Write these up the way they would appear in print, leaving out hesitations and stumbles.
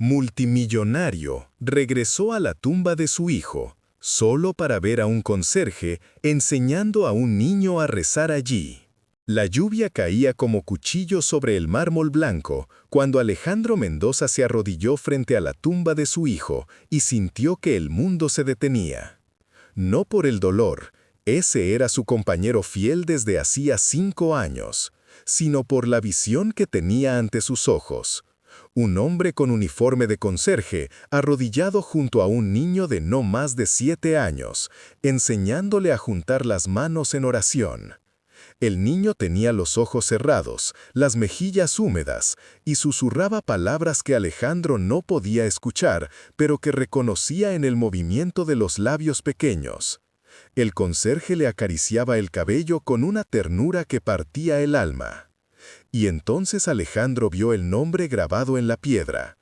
multimillonario, regresó a la tumba de su hijo, solo para ver a un conserje enseñando a un niño a rezar allí. La lluvia caía como cuchillo sobre el mármol blanco cuando Alejandro Mendoza se arrodilló frente a la tumba de su hijo y sintió que el mundo se detenía. No por el dolor, ese era su compañero fiel desde hacía 5 años, sino por la visión que tenía ante sus ojos. Un hombre con uniforme de conserje, arrodillado junto a un niño de no más de 7 años, enseñándole a juntar las manos en oración. El niño tenía los ojos cerrados, las mejillas húmedas, y susurraba palabras que Alejandro no podía escuchar, pero que reconocía en el movimiento de los labios pequeños. El conserje le acariciaba el cabello con una ternura que partía el alma. Y entonces Alejandro vio el nombre grabado en la piedra,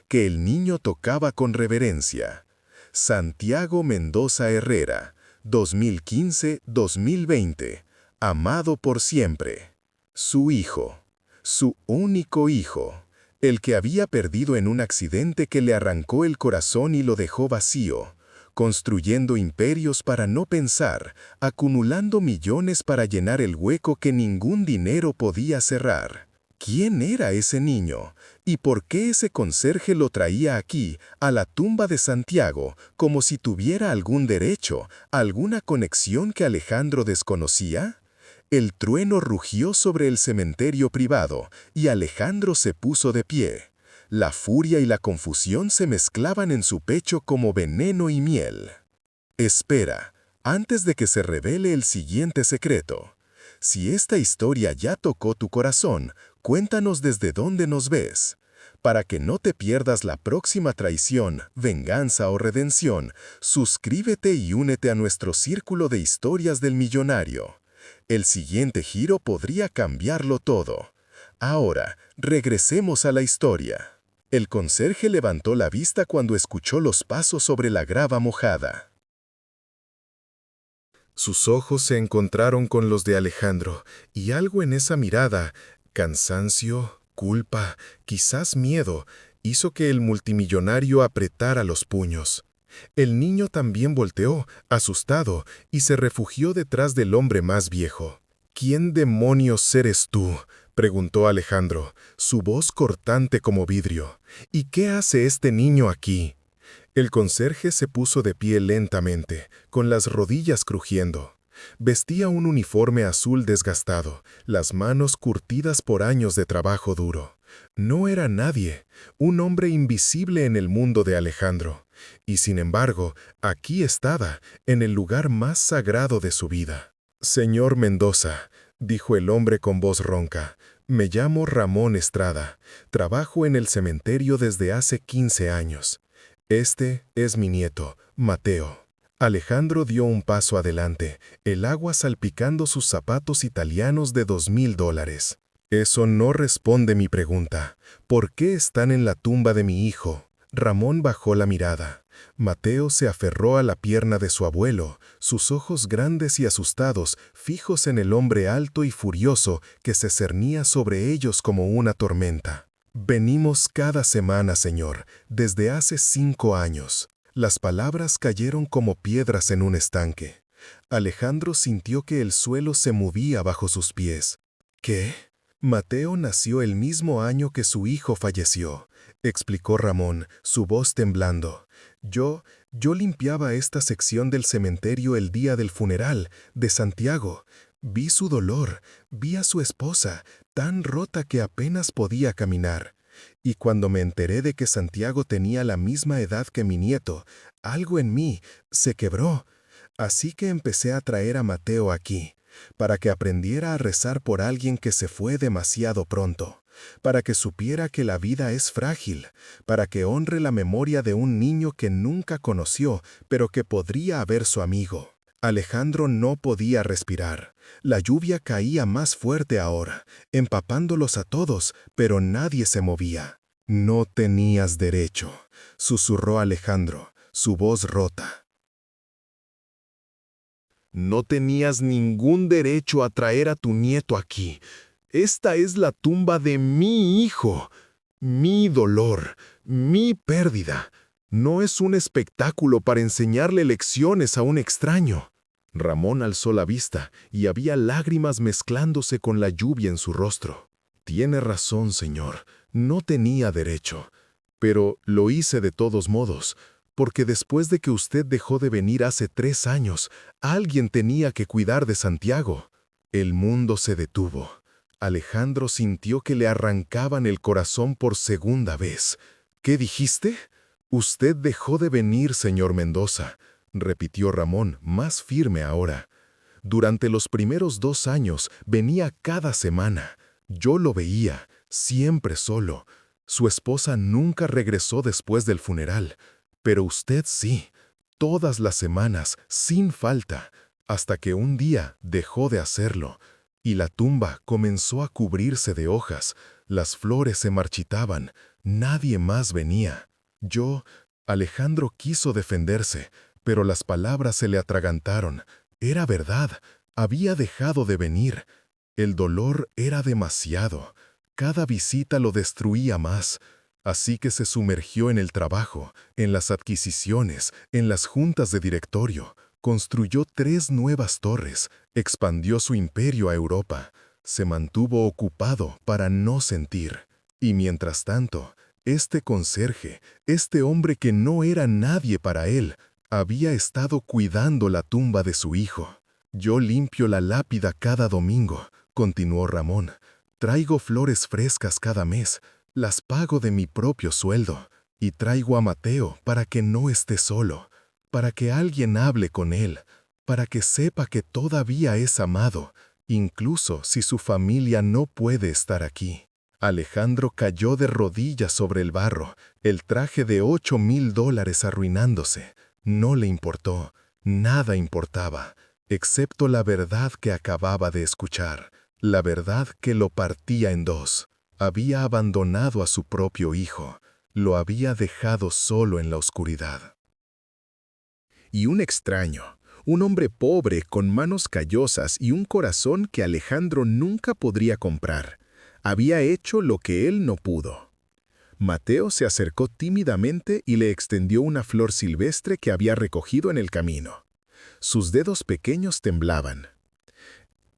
que el niño tocaba con reverencia. Santiago Mendoza Herrera, 2015-2020, amado por siempre. Su hijo, su único hijo, el que había perdido en un accidente que le arrancó el corazón y lo dejó vacío, construyendo imperios para no pensar, acumulando millones para llenar el hueco que ningún dinero podía cerrar. ¿Quién era ese niño? ¿Y por qué ese conserje lo traía aquí, a la tumba de Santiago, como si tuviera algún derecho, alguna conexión que Alejandro desconocía? El trueno rugió sobre el cementerio privado, y Alejandro se puso de pie. La furia y la confusión se mezclaban en su pecho como veneno y miel. Espera, antes de que se revele el siguiente secreto. Si esta historia ya tocó tu corazón, cuéntanos desde dónde nos ves. Para que no te pierdas la próxima traición, venganza o redención, suscríbete y únete a nuestro círculo de historias del millonario. El siguiente giro podría cambiarlo todo. Ahora, regresemos a la historia. El conserje levantó la vista cuando escuchó los pasos sobre la grava mojada. Sus ojos se encontraron con los de Alejandro, y algo en esa mirada, cansancio, culpa, quizás miedo, hizo que el multimillonario apretara los puños. El niño también volteó, asustado, y se refugió detrás del hombre más viejo. ¿Quién demonios eres tú?, preguntó Alejandro, su voz cortante como vidrio. ¿Y qué hace este niño aquí? El conserje se puso de pie lentamente, con las rodillas crujiendo. Vestía un uniforme azul desgastado, las manos curtidas por años de trabajo duro. No era nadie, un hombre invisible en el mundo de Alejandro. Y sin embargo, aquí estaba, en el lugar más sagrado de su vida. «Señor Mendoza», dijo el hombre con voz ronca, «me llamo Ramón Estrada. Trabajo en el cementerio desde hace 15 años. Este es mi nieto, Mateo». Alejandro dio un paso adelante, el agua salpicando sus zapatos italianos de $2000. «Eso no responde mi pregunta. ¿Por qué están en la tumba de mi hijo?» Ramón bajó la mirada. Mateo se aferró a la pierna de su abuelo, sus ojos grandes y asustados, fijos en el hombre alto y furioso que se cernía sobre ellos como una tormenta. «Venimos cada semana, señor, desde hace 5 años». Las palabras cayeron como piedras en un estanque. Alejandro sintió que el suelo se movía bajo sus pies. ¿Qué? Mateo nació el mismo año que su hijo falleció, explicó Ramón, su voz temblando. Yo limpiaba esta sección del cementerio el día del funeral de Santiago. Vi su dolor, vi a su esposa, tan rota que apenas podía caminar. Y cuando me enteré de que Santiago tenía la misma edad que mi nieto, algo en mí se quebró. Así que empecé a traer a Mateo aquí, para que aprendiera a rezar por alguien que se fue demasiado pronto, para que supiera que la vida es frágil, para que honre la memoria de un niño que nunca conoció, pero que podría haber su amigo. Alejandro no podía respirar. La lluvia caía más fuerte ahora, empapándolos a todos, pero nadie se movía. «No tenías derecho», susurró Alejandro, su voz rota. «No tenías ningún derecho a traer a tu nieto aquí. Esta es la tumba de mi hijo, mi dolor, Mi pérdida. No es un espectáculo para enseñarle lecciones a un extraño. Ramón alzó la vista y había lágrimas mezclándose con la lluvia en su rostro. Tiene razón, señor. No tenía derecho. Pero lo hice de todos modos, porque después de que usted dejó de venir hace 3 años, alguien tenía que cuidar de Santiago. El mundo se detuvo. Alejandro sintió que le arrancaban el corazón por segunda vez. ¿Qué dijiste? Usted dejó de venir, señor Mendoza, repitió Ramón, más firme ahora. Durante los primeros 2 años venía cada semana. Yo lo veía, siempre solo. Su esposa nunca regresó después del funeral, pero usted sí, todas las semanas, sin falta, hasta que un día dejó de hacerlo, y la tumba comenzó a cubrirse de hojas, las flores se marchitaban, nadie más venía. Alejandro quiso defenderse, pero las palabras se le atragantaron. Era verdad, había dejado de venir. El dolor era demasiado. Cada visita lo destruía más. Así que se sumergió en el trabajo, en las adquisiciones, en las juntas de directorio. Construyó 3 nuevas torres, expandió su imperio a Europa. Se mantuvo ocupado para no sentir. Y mientras tanto, este conserje, este hombre que no era nadie para él, había estado cuidando la tumba de su hijo. Yo limpio la lápida cada domingo, continuó Ramón. Traigo flores frescas cada mes, las pago de mi propio sueldo, y traigo a Mateo para que no esté solo, para que alguien hable con él, para que sepa que todavía es amado, incluso si su familia no puede estar aquí. Alejandro cayó de rodillas sobre el barro, el traje de $8,000 arruinándose. No le importó, nada importaba, excepto la verdad que acababa de escuchar, la verdad que lo partía en dos. Había abandonado a su propio hijo, lo había dejado solo en la oscuridad. Y un extraño, un hombre pobre con manos callosas y un corazón que Alejandro nunca podría comprar, había hecho lo que él no pudo. Mateo se acercó tímidamente y le extendió una flor silvestre que había recogido en el camino. Sus dedos pequeños temblaban.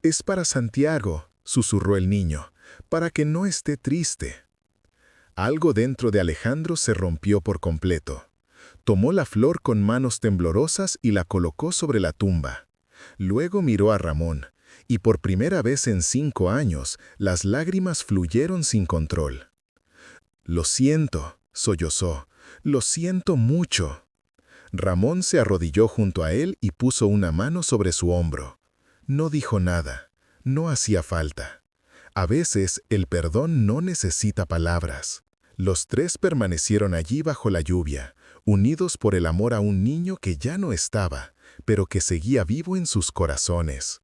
«Es para Santiago», susurró el niño, «para que no esté triste». Algo dentro de Alejandro se rompió por completo. Tomó la flor con manos temblorosas y la colocó sobre la tumba. Luego miró a Ramón, y por primera vez en 5 años, las lágrimas fluyeron sin control. «Lo siento», sollozó, «lo siento mucho». Ramón se arrodilló junto a él y puso una mano sobre su hombro. No dijo nada, no hacía falta. A veces el perdón no necesita palabras. Los 3 permanecieron allí bajo la lluvia, unidos por el amor a un niño que ya no estaba, pero que seguía vivo en sus corazones.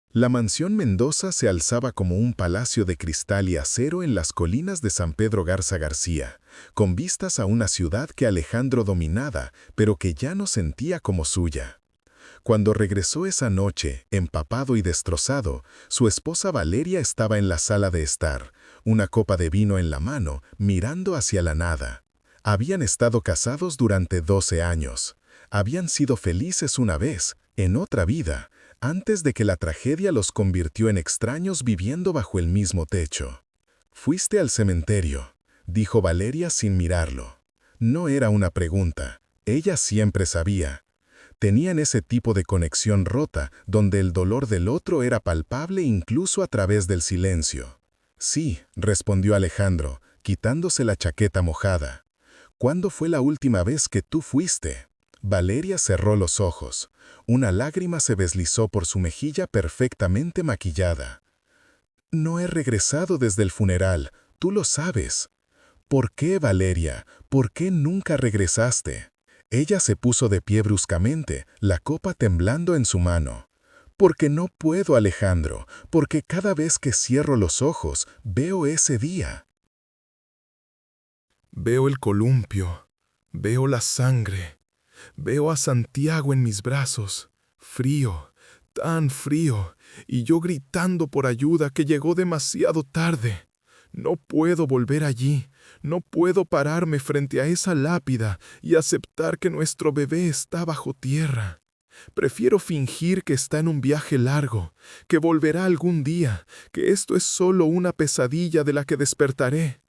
La mansión Mendoza se alzaba como un palacio de cristal y acero en las colinas de San Pedro Garza García, con vistas a una ciudad que Alejandro dominaba, pero que ya no sentía como suya. Cuando regresó esa noche, empapado y destrozado, su esposa Valeria estaba en la sala de estar, una copa de vino en la mano, mirando hacia la nada. Habían estado casados durante 12 años. Habían sido felices una vez, en otra vida, antes de que la tragedia los convirtió en extraños viviendo bajo el mismo techo. «Fuiste al cementerio», dijo Valeria sin mirarlo. No era una pregunta, ella siempre sabía. Tenían ese tipo de conexión rota, donde el dolor del otro era palpable incluso a través del silencio. «Sí», respondió Alejandro, quitándose la chaqueta mojada. «¿Cuándo fue la última vez que tú fuiste?» Valeria cerró los ojos. Una lágrima se deslizó por su mejilla perfectamente maquillada. «No he regresado desde el funeral, tú lo sabes». «¿Por qué, Valeria? ¿Por qué nunca regresaste?» Ella se puso de pie bruscamente, la copa temblando en su mano. «Porque no puedo, Alejandro, porque cada vez que cierro los ojos, veo ese día. Veo el columpio, veo la sangre, veo a Santiago en mis brazos, frío, tan frío, y yo gritando por ayuda que llegó demasiado tarde. No puedo volver allí, no puedo pararme frente a esa lápida y aceptar que nuestro bebé está bajo tierra. Prefiero fingir que está en un viaje largo, que volverá algún día, que esto es solo una pesadilla de la que despertaré.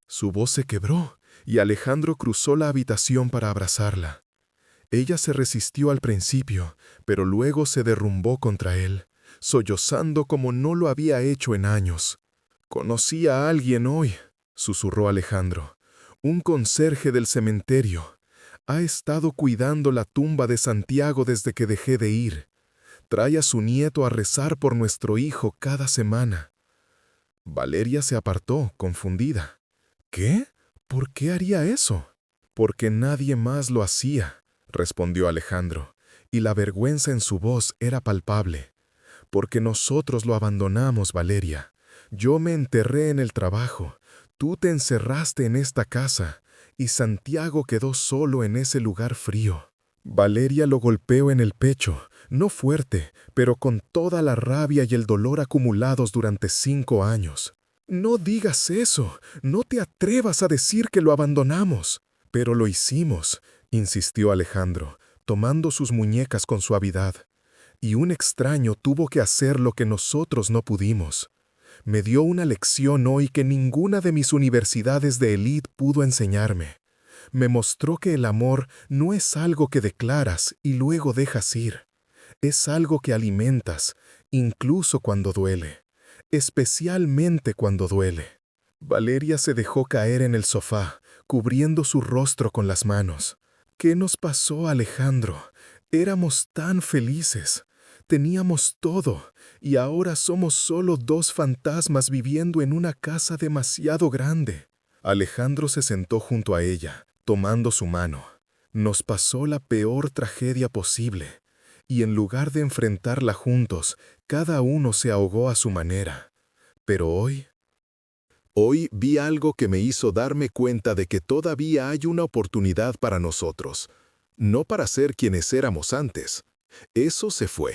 Su voz se quebró y Alejandro cruzó la habitación para abrazarla. Ella se resistió al principio, pero luego se derrumbó contra él, sollozando como no lo había hecho en años. «Conocí a alguien hoy», susurró Alejandro, «un conserje del cementerio. Ha estado cuidando la tumba de Santiago desde que dejé de ir. Trae a su nieto a rezar por nuestro hijo cada semana». Valeria se apartó, confundida. «¿Qué? ¿Por qué haría eso?» «Porque nadie más lo hacía», respondió Alejandro, y la vergüenza en su voz era palpable. «Porque nosotros lo abandonamos, Valeria. Yo me enterré en el trabajo, tú te encerraste en esta casa, y Santiago quedó solo en ese lugar frío». Valeria lo golpeó en el pecho, no fuerte, pero con toda la rabia y el dolor acumulados durante 5 años. «No digas eso, no te atrevas a decir que lo abandonamos». «Pero lo hicimos», insistió Alejandro, tomando sus muñecas con suavidad. «Y un extraño tuvo que hacer lo que nosotros no pudimos. Me dio una lección hoy que ninguna de mis universidades de élite pudo enseñarme. Me mostró que el amor no es algo que declaras y luego dejas ir. Es algo que alimentas, incluso cuando duele, especialmente cuando duele». Valeria se dejó caer en el sofá, cubriendo su rostro con las manos. «¿Qué nos pasó, Alejandro? Éramos tan felices. Teníamos todo, y ahora somos solo 2 fantasmas viviendo en una casa demasiado grande». Alejandro se sentó junto a ella, tomando su mano. «Nos pasó la peor tragedia posible, y en lugar de enfrentarla juntos, cada uno se ahogó a su manera. Pero hoy vi algo que me hizo darme cuenta de que todavía hay una oportunidad para nosotros. No para ser quienes éramos antes. Eso se fue.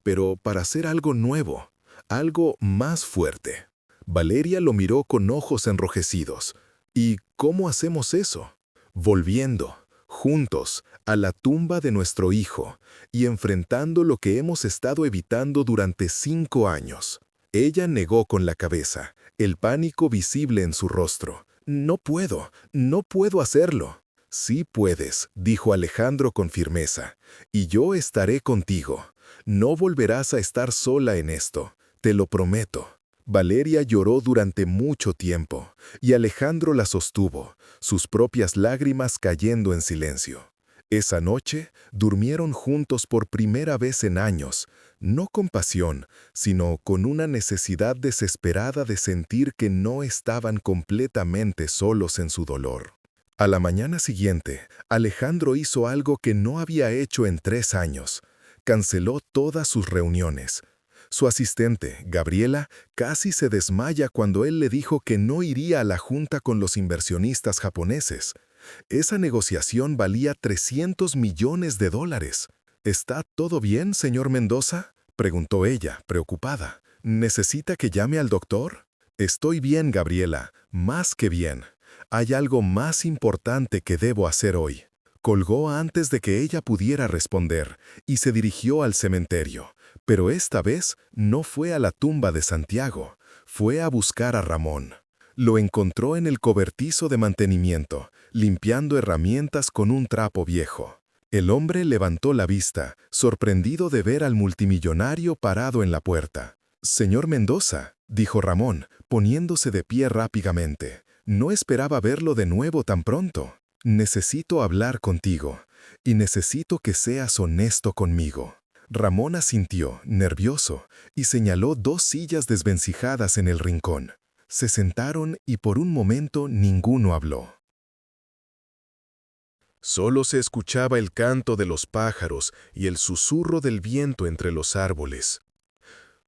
Pero para hacer algo nuevo, algo más fuerte». Valeria lo miró con ojos enrojecidos. «¿Y cómo hacemos eso?» «Volviendo, juntos, a la tumba de nuestro hijo y enfrentando lo que hemos estado evitando durante 5 años». Ella negó con la cabeza, el pánico visible en su rostro. «No puedo hacerlo». «Sí puedes», dijo Alejandro con firmeza, «y yo estaré contigo. No volverás a estar sola en esto, te lo prometo». Valeria lloró durante mucho tiempo, y Alejandro la sostuvo, sus propias lágrimas cayendo en silencio. Esa noche durmieron juntos por primera vez en años, no con pasión, sino con una necesidad desesperada de sentir que no estaban completamente solos en su dolor. A la mañana siguiente, Alejandro hizo algo que no había hecho en 3 años. Canceló todas sus reuniones. Su asistente, Gabriela, casi se desmaya cuando él le dijo que no iría a la junta con los inversionistas japoneses. Esa negociación valía $300 millones. «¿Está todo bien, señor Mendoza?», preguntó ella, preocupada. «¿Necesita que llame al doctor?» «Estoy bien, Gabriela, más que bien. Hay algo más importante que debo hacer hoy». Colgó antes de que ella pudiera responder y se dirigió al cementerio. Pero esta vez no fue a la tumba de Santiago, fue a buscar a Ramón. Lo encontró en el cobertizo de mantenimiento, limpiando herramientas con un trapo viejo. El hombre levantó la vista, sorprendido de ver al multimillonario parado en la puerta. «Señor Mendoza», dijo Ramón, poniéndose de pie rápidamente. «No esperaba verlo de nuevo tan pronto. Necesito hablar contigo, y necesito que seas honesto conmigo». Ramón asintió, nervioso, y señaló 2 sillas desvencijadas en el rincón. Se sentaron y por un momento ninguno habló. Solo se escuchaba el canto de los pájaros y el susurro del viento entre los árboles.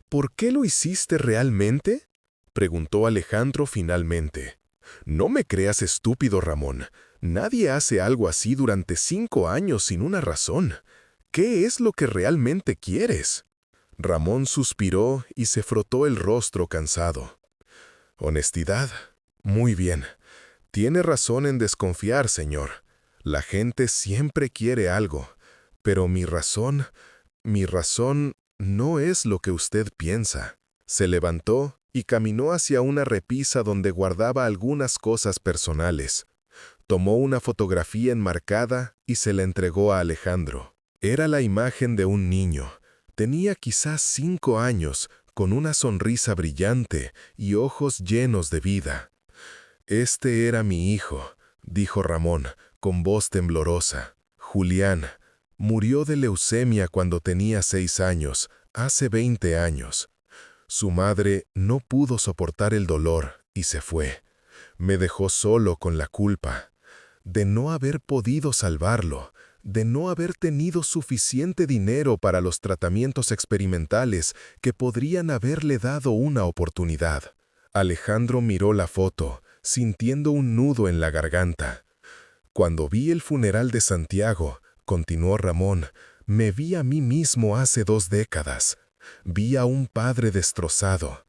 «¿Por qué lo hiciste realmente?», preguntó Alejandro finalmente. «No me creas estúpido, Ramón. Nadie hace algo así durante 5 años sin una razón. ¿Qué es lo que realmente quieres?». Ramón suspiró y se frotó el rostro cansado. Honestidad. Muy bien. Tiene razón en desconfiar, señor. La gente siempre quiere algo, pero mi razón no es lo que usted piensa. Se levantó y caminó hacia una repisa donde guardaba algunas cosas personales. Tomó una fotografía enmarcada y se la entregó a Alejandro. Era la imagen de un niño. Tenía quizás 5 años, con una sonrisa brillante y ojos llenos de vida. «Este era mi hijo», dijo Ramón, con voz temblorosa. «Julián. Murió de leucemia cuando tenía 6 años, hace 20 años. Su madre no pudo soportar el dolor y se fue. Me dejó solo con la culpa de no haber podido salvarlo, de no haber tenido suficiente dinero para los tratamientos experimentales que podrían haberle dado una oportunidad». Alejandro miró la foto, sintiendo un nudo en la garganta. «Cuando vi el funeral de Santiago», continuó Ramón, «me vi a mí mismo hace 2 décadas. Vi a un padre destrozado,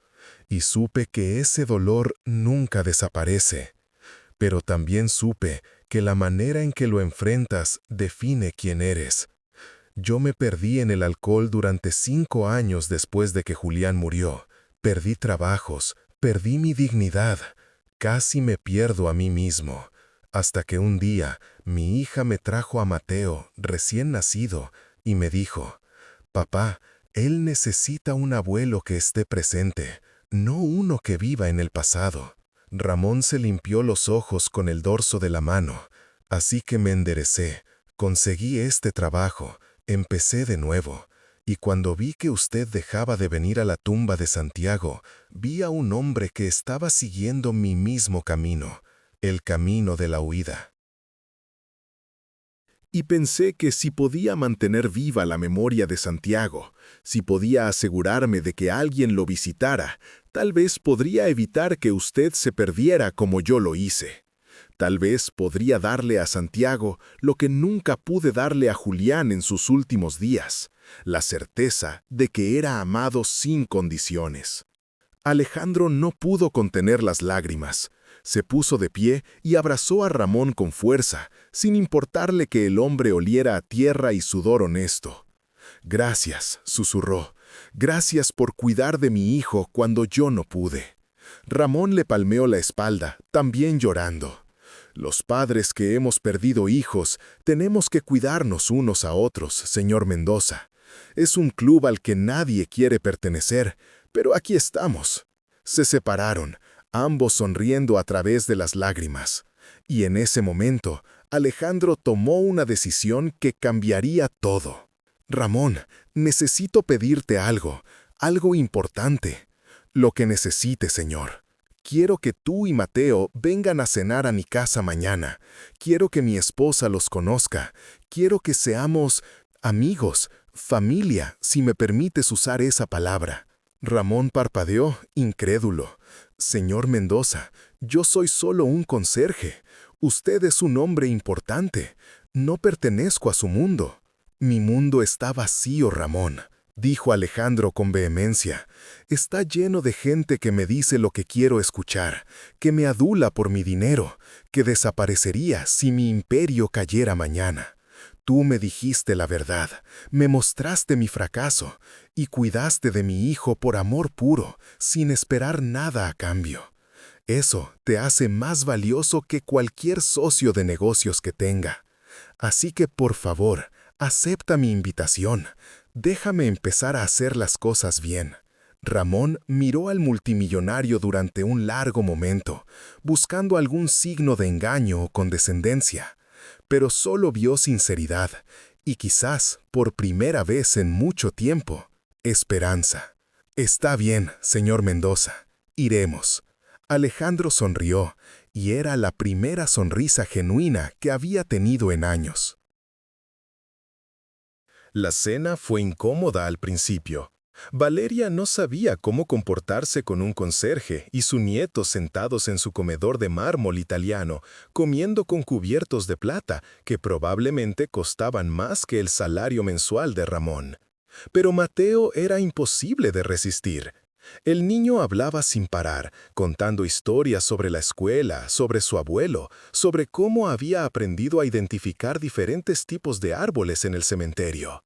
y supe que ese dolor nunca desaparece. Pero también supe que la manera en que lo enfrentas define quién eres. Yo me perdí en el alcohol durante 5 años después de que Julián murió. Perdí trabajos, perdí mi dignidad, casi me pierdo a mí mismo. Hasta que un día mi hija me trajo a Mateo, recién nacido, y me dijo: «Papá, él necesita un abuelo que esté presente, no uno que viva en el pasado». Ramón se limpió los ojos con el dorso de la mano. «Así que me enderecé, conseguí este trabajo, empecé de nuevo. Y cuando vi que usted dejaba de venir a la tumba de Santiago, vi a un hombre que estaba siguiendo mi mismo camino, el camino de la huida. Y pensé que si podía mantener viva la memoria de Santiago, si podía asegurarme de que alguien lo visitara, tal vez podría evitar que usted se perdiera como yo lo hice. Tal vez podría darle a Santiago lo que nunca pude darle a Julián en sus últimos días, la certeza de que era amado sin condiciones». Alejandro no pudo contener las lágrimas. Se puso de pie y abrazó a Ramón con fuerza, sin importarle que el hombre oliera a tierra y sudor honesto. «Gracias», susurró. «Gracias por cuidar de mi hijo cuando yo no pude». Ramón le palmeó la espalda, también llorando. «Los padres que hemos perdido hijos tenemos que cuidarnos unos a otros, señor Mendoza. Es un club al que nadie quiere pertenecer, pero aquí estamos». Se separaron, ambos sonriendo a través de las lágrimas. Y en ese momento, Alejandro tomó una decisión que cambiaría todo. «Ramón, necesito pedirte algo importante». «Lo que necesite, señor. Quiero que tú y Mateo vengan a cenar a mi casa mañana. Quiero que mi esposa los conozca. Quiero que seamos amigos, familia, si me permites usar esa palabra». Ramón parpadeó, incrédulo. «Señor Mendoza, yo soy solo un conserje. Usted es un hombre importante. No pertenezco a su mundo». «Mi mundo está vacío, Ramón», dijo Alejandro con vehemencia. «Está lleno de gente que me dice lo que quiero escuchar, que me adula por mi dinero, que desaparecería si mi imperio cayera mañana. Tú me dijiste la verdad, me mostraste mi fracaso y cuidaste de mi hijo por amor puro, sin esperar nada a cambio. Eso te hace más valioso que cualquier socio de negocios que tenga. Así que, por favor, acepta mi invitación. Déjame empezar a hacer las cosas bien». Ramón miró al multimillonario durante un largo momento, buscando algún signo de engaño o condescendencia. Pero solo vio sinceridad y quizás, por primera vez en mucho tiempo, esperanza. «Está bien, señor Mendoza. Iremos». Alejandro sonrió, y era la primera sonrisa genuina que había tenido en años. La cena fue incómoda al principio. Valeria no sabía cómo comportarse con un conserje y su nieto sentados en su comedor de mármol italiano, comiendo con cubiertos de plata que probablemente costaban más que el salario mensual de Ramón. Pero Mateo era imposible de resistir. El niño hablaba sin parar, contando historias sobre la escuela, sobre su abuelo, sobre cómo había aprendido a identificar diferentes tipos de árboles en el cementerio.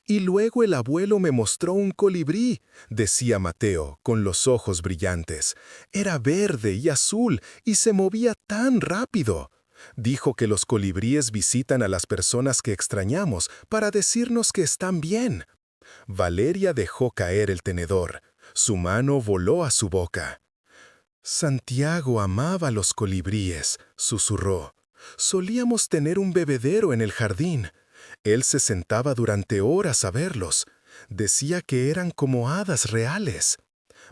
Y luego el abuelo me mostró un colibrí, decía Mateo, con los ojos brillantes. Era verde y azul y se movía tan rápido. Dijo que los colibríes visitan a las personas que extrañamos para decirnos que están bien. Valeria dejó caer el tenedor. Su mano voló a su boca. Santiago amaba los colibríes, susurró. Solíamos tener un bebedero en el jardín. Él se sentaba durante horas a verlos. Decía que eran como hadas reales.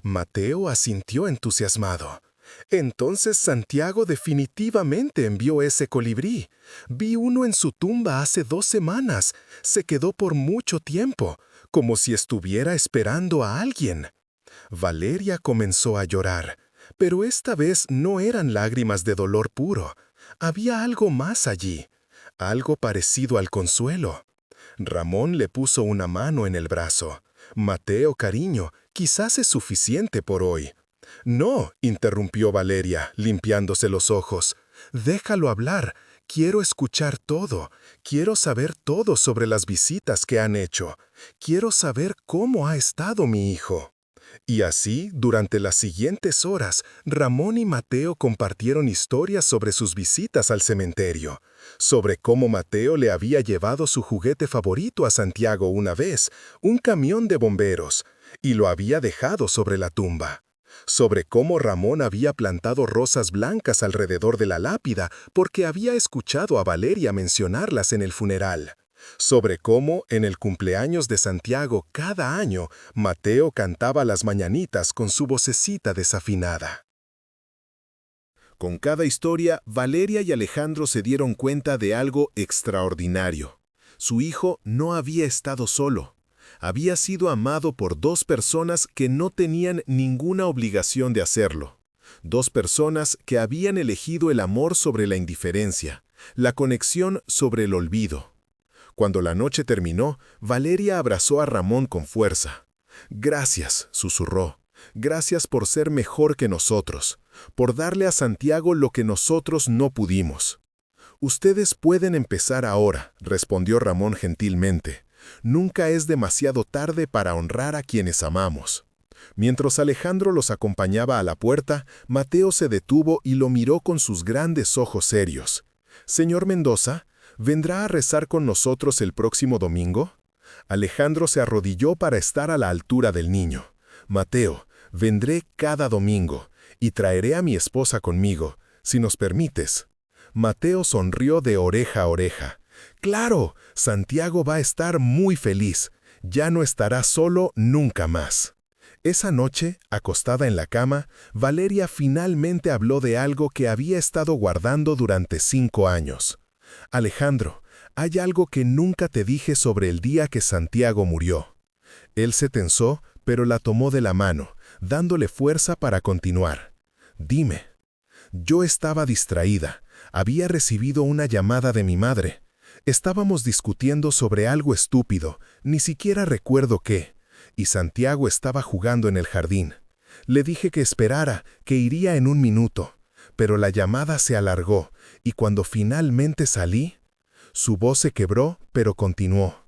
Mateo asintió entusiasmado. Entonces Santiago definitivamente envió ese colibrí. Vi uno en su tumba hace 2 semanas. Se quedó por mucho tiempo, como si estuviera esperando a alguien. Valeria comenzó a llorar, pero esta vez no eran lágrimas de dolor puro. Había algo más allí, algo parecido al consuelo. Ramón le puso una mano en el brazo. Mateo, cariño, quizás es suficiente por hoy. No, interrumpió Valeria, limpiándose los ojos. Déjalo hablar. Quiero escuchar todo. Quiero saber todo sobre las visitas que han hecho. Quiero saber cómo ha estado mi hijo. Y así, durante las siguientes horas, Ramón y Mateo compartieron historias sobre sus visitas al cementerio, sobre cómo Mateo le había llevado su juguete favorito a Santiago una vez, un camión de bomberos, y lo había dejado sobre la tumba, sobre cómo Ramón había plantado rosas blancas alrededor de la lápida porque había escuchado a Valeria mencionarlas en el funeral, sobre cómo, en el cumpleaños de Santiago cada año, Mateo cantaba las mañanitas con su vocecita desafinada. Con cada historia, Valeria y Alejandro se dieron cuenta de algo extraordinario. Su hijo no había estado solo. Había sido amado por 2 personas que no tenían ninguna obligación de hacerlo. 2 personas que habían elegido el amor sobre la indiferencia, la conexión sobre el olvido. Cuando la noche terminó, Valeria abrazó a Ramón con fuerza. «Gracias», susurró. «Gracias por ser mejor que nosotros, por darle a Santiago lo que nosotros no pudimos». «Ustedes pueden empezar ahora», respondió Ramón gentilmente. «Nunca es demasiado tarde para honrar a quienes amamos». Mientras Alejandro los acompañaba a la puerta, Mateo se detuvo y lo miró con sus grandes ojos serios. «Señor Mendoza, ¿vendrá a rezar con nosotros el próximo domingo?» Alejandro se arrodilló para estar a la altura del niño. «Mateo, vendré cada domingo y traeré a mi esposa conmigo, si nos permites». Mateo sonrió de oreja a oreja. «Claro, Santiago va a estar muy feliz. Ya no estará solo nunca más». Esa noche, acostada en la cama, Valeria finalmente habló de algo que había estado guardando durante 5 años. «Alejandro, hay algo que nunca te dije sobre el día que Santiago murió». Él se tensó, pero la tomó de la mano, dándole fuerza para continuar. «Dime». «Yo estaba distraída. Había recibido una llamada de mi madre. Estábamos discutiendo sobre algo estúpido, ni siquiera recuerdo qué, y Santiago estaba jugando en el jardín. Le dije que esperara, que iría en 1 minuto, pero la llamada se alargó, y cuando finalmente salí, su voz se quebró, pero continuó.